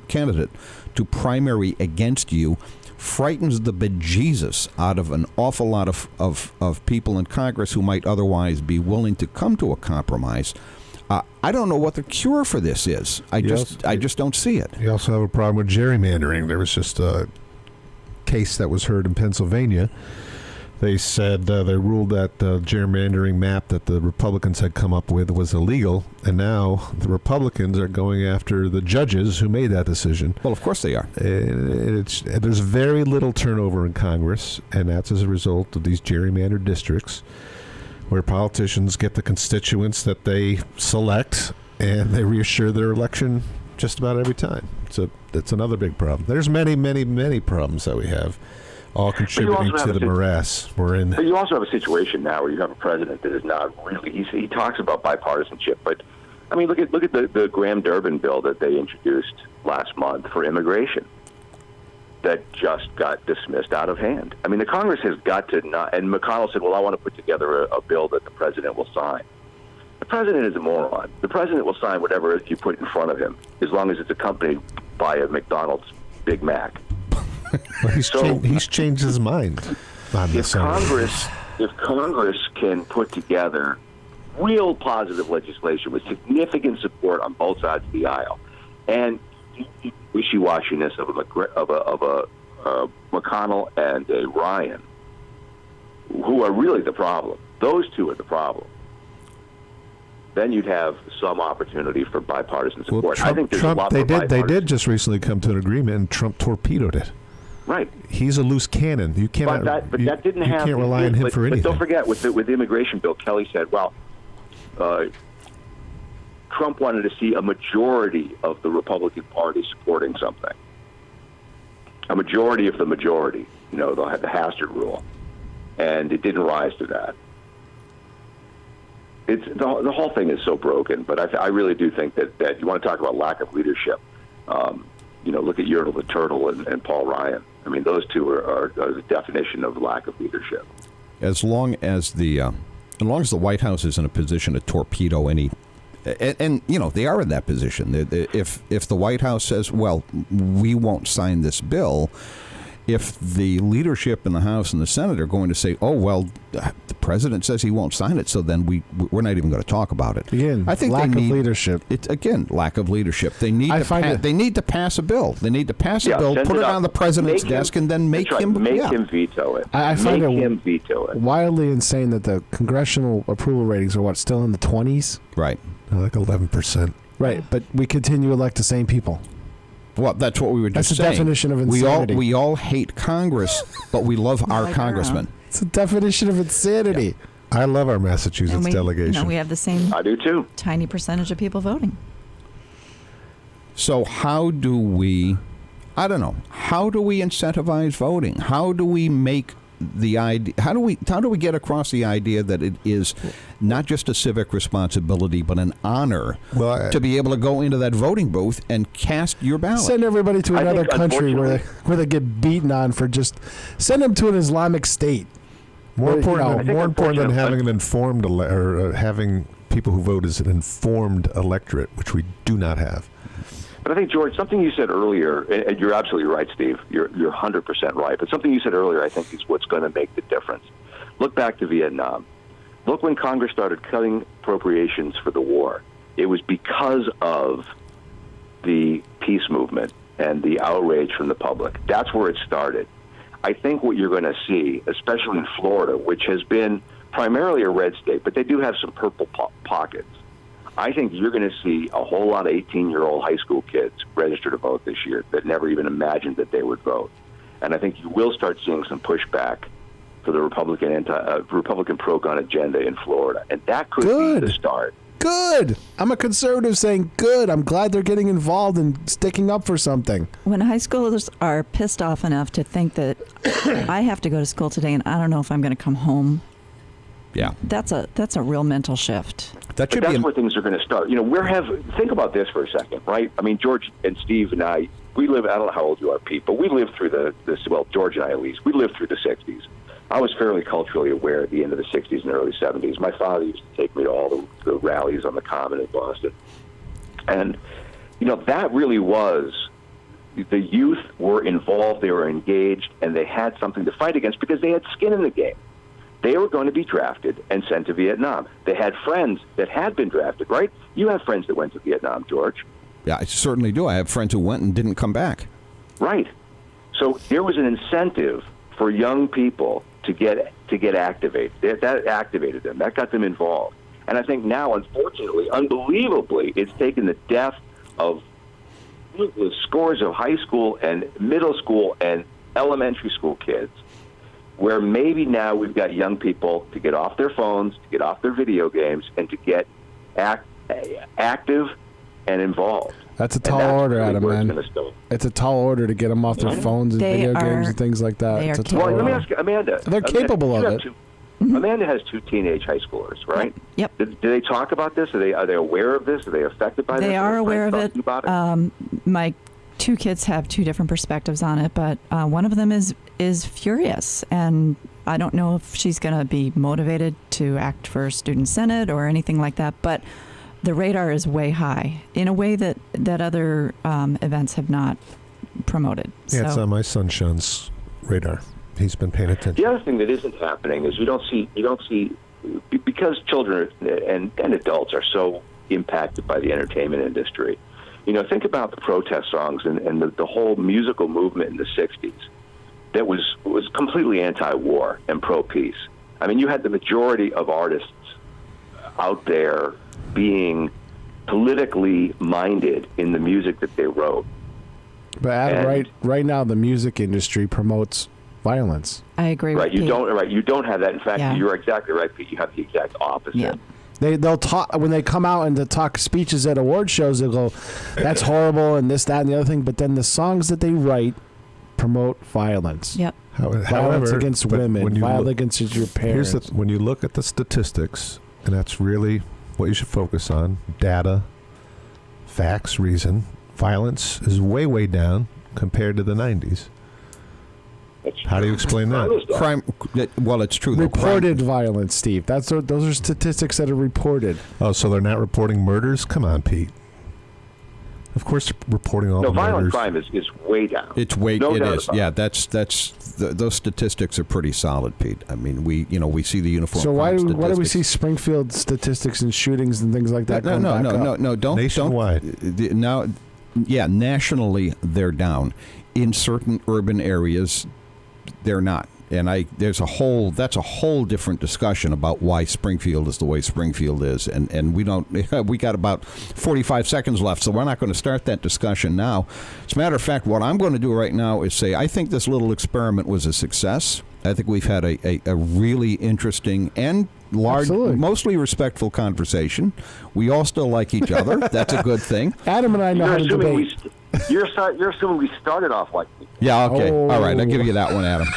candidate to primary against you frightens the bejesus out of an awful lot of people in Congress who might otherwise be willing to come to a compromise. I don't know what the cure for this is. I just don't see it. You also have a problem with gerrymandering. There was just a case that was heard in Pennsylvania. They said they ruled that the gerrymandering map that the Republicans had come up with was illegal, and now the Republicans are going after the judges who made that decision. Well, of course they are. There's very little turnover in Congress, and that's as a result of these gerrymandered districts where politicians get the constituents that they select, and they reassure their election just about every time. So that's another big problem. There's many, many, many problems that we have, all contributing to the morass we're in. But you also have a situation now where you have a president that is not really. He talks about bipartisanship, but I mean, look at the Graham-Durbin bill that they introduced last month for immigration. That just got dismissed out of hand. I mean, the Congress has got to not. And McConnell said, "Well, I want to put together a bill that the president will sign." The president is a moron. The president will sign whatever you put in front of him, as long as it's accompanied by a McDonald's Big Mac. Well, he's changed his mind on this. If Congress can put together real positive legislation with significant support on both sides of the aisle, and wishy-washiness of a McConnell and a Ryan, who are really the problem. Those two are the problem. Then you'd have some opportunity for bipartisan support. Well, I think there's a lot more they did just recently come to an agreement, and Trump torpedoed it. Right. He's a loose cannon. You cannot. But that didn't happen. You can't rely on him for anything. But don't forget, with the immigration bill, Kelly said, "Well, Trump wanted to see a majority of the Republican Party supporting something. A majority of the majority, the Hastert rule. And it didn't rise to that. It's the whole thing is so broken, but I really do think that you want to talk about lack of leadership. Look at Yertle the Turtle and Paul Ryan. I mean, those two are the definition of lack of leadership. As long as the White House is in a position to torpedo any, and they are in that position. If the White House says, "Well, we won't sign this bill," if the leadership in the House and the Senate are going to say, "Oh, well, the president says he won't sign it, so then we're not even going to talk about it." Again, I think lack of leadership. It's again lack of leadership. They need they need to pass a bill. They need to pass a bill, put it on the president's desk, and then make him veto it. I find him veto it. Wildly insane that the congressional approval ratings are still in the 20s. Right, like 11%. Right, but we continue to elect the same people. Well, that's what we were just saying. That's the definition of insanity. We all hate Congress, but we love our congressmen. It's a definition of insanity. Yeah. I love our Massachusetts delegation. We have the same. I do too. Tiny percentage of people voting. So how do we? I don't know. How do we incentivize voting? How do we make the idea? How do we get across the idea that it is not just a civic responsibility, but an honor to be able to go into that voting booth and cast your ballot? Send everybody to another country where they get beaten on for just send them to an Islamic state. More important than having an informed or having people who vote as an informed electorate, which we do not have. But I think, George, something you said earlier, and you're absolutely right, Steve. You're 100% right. But something you said earlier, I think, is what's going to make the difference. Look back to Vietnam. Look when Congress started cutting appropriations for the war. It was because of the peace movement and the outrage from the public. That's where it started. I think what you're going to see, especially in Florida, which has been primarily a red state, but they do have some purple pockets. I think you're going to see a whole lot of 18-year-old high school kids register to vote this year that never even imagined that they would vote. And I think you will start seeing some pushback for the Republican pro-gun agenda in Florida. And that could be the start. Good. I'm a conservative saying good. I'm glad they're getting involved and sticking up for something. When high schoolers are pissed off enough to think that I have to go to school today and I don't know if I'm going to come home. Yeah. That's a real mental shift. That's where things are going to start. Think about this for a second, right? I mean, George and Steve and I don't know how old you are, Pete, but we lived through George and I at least, we lived through the 60s. I was fairly culturally aware at the end of the 60s and early 70s. My father used to take me to all the rallies on the Common in Boston. And, that really was, the youth were involved, they were engaged, and they had something to fight against because they had skin in the game. They were going to be drafted and sent to Vietnam. They had friends that had been drafted, right? You have friends that went to Vietnam, George. Yeah, I certainly do. I have friends who went and didn't come back. Right. So there was an incentive for young people to get activated. That activated them. That got them involved. And I think now, unfortunately, unbelievably, it's taken the death of scores of high school and middle school and elementary school kids, where maybe now we've got young people to get off their phones, to get off their video games, and to get active and involved. That's a tall order, Adam, man. It's a tall order to get them off their phones and video games and things like that. It's a tall order. Let me ask Amanda. They're capable of it. Amanda has two teenage high schoolers, right? Yep. Do they talk about this? Are they aware of this? Are they affected by this? They are aware of it. My two kids have two different perspectives on it, but one of them is furious, and I don't know if she's going to be motivated to act for student senate or anything like that, but the radar is way high in a way that other events have not promoted. Yeah, it's on my son Sean's radar. He's been paying attention. The other thing that isn't happening is you don't see because children and adults are so impacted by the entertainment industry. Think about the protest songs and the whole musical movement in the 60s that was completely anti-war and pro-peace. I mean, you had the majority of artists out there being politically minded in the music that they wrote. But Adam, right now, the music industry promotes violence. I agree. Right, you don't have that. In fact, You're exactly right, Pete. You have the exact opposite. Yeah. They'll talk when they come out and to talk speeches at award shows. They'll go, "That's horrible," and this, that, and the other thing. But then the songs that they write promote violence. Yep. Violence against women, violence against your parents. When you look at the statistics, and that's really what you should focus on: data, facts, reason. Violence is way, way down compared to the 90s. How do you explain that? Crime. Well, it's true. Reported violence, Steve. Those are statistics that are reported. Oh, so they're not reporting murders? Come on, Pete. Of course, they're reporting all the murders. No, violent crime is way down. It's way. No, it is. Yeah, those statistics are pretty solid, Pete. I mean, we see the uniform. So why do we see Springfield statistics and shootings and things like that? No. Don't nationwide. Now, yeah, nationally they're down. In certain urban areas, they're not. And that's a whole different discussion about why Springfield is the way Springfield is. And we got about 45 seconds left, so we're not going to start that discussion now. As a matter of fact, what I'm going to do right now is say I think this little experiment was a success. I think we've had a really interesting and large, mostly respectful conversation. We all still like each other. That's a good thing. Adam and I know how to debate. You're assuming we started off like this. Yeah, okay. Oh. All right, I'll give you that one, Adam.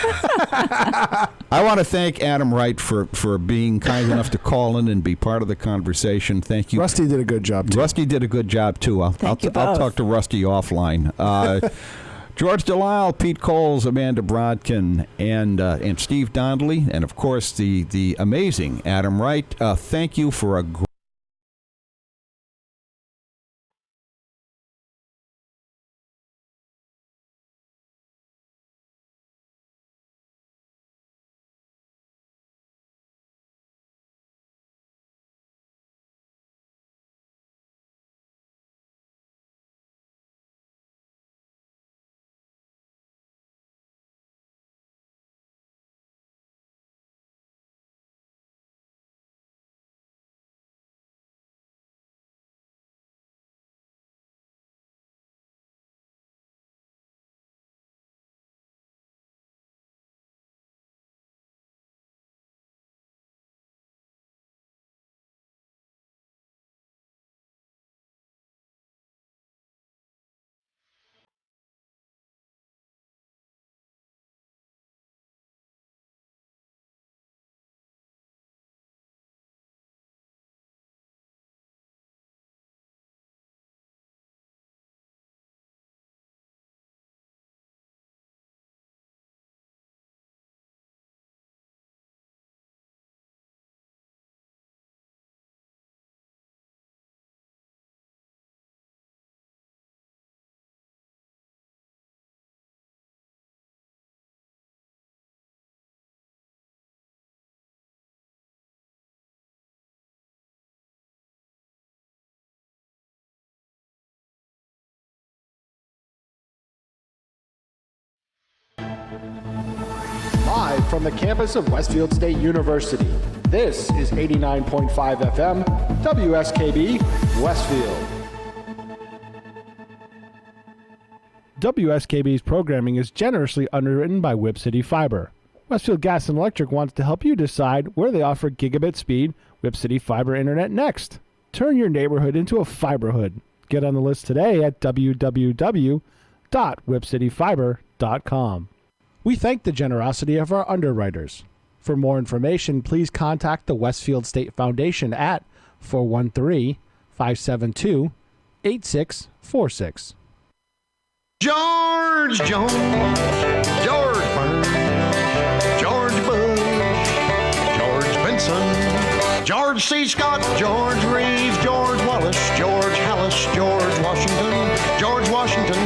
I want to thank Adam Wright for being kind enough to call in and be part of the conversation. Thank you. Rusty did a good job, too. I'll talk to Rusty offline. George Delisle, Pete Coles, Amanda Brodkin, and Steve Donnelly, and, of course, the amazing Adam Wright. Thank you for a great Live from the campus of Westfield State University, this is 89.5 FM, WSKB, Westfield. WSKB's programming is generously underwritten by Whip City Fiber. Westfield Gas and Electric wants to help you decide where they offer gigabit speed Whip City Fiber Internet next. Turn your neighborhood into a fiberhood. Get on the list today at www.whipcityfiber.com. We thank the generosity of our underwriters. For more information, please contact the Westfield State Foundation at 413-572-8646. George Jones, George Burns, George Bush, George Benson, George C. Scott, George Reeves, George Wallace, George Hallis, George Washington,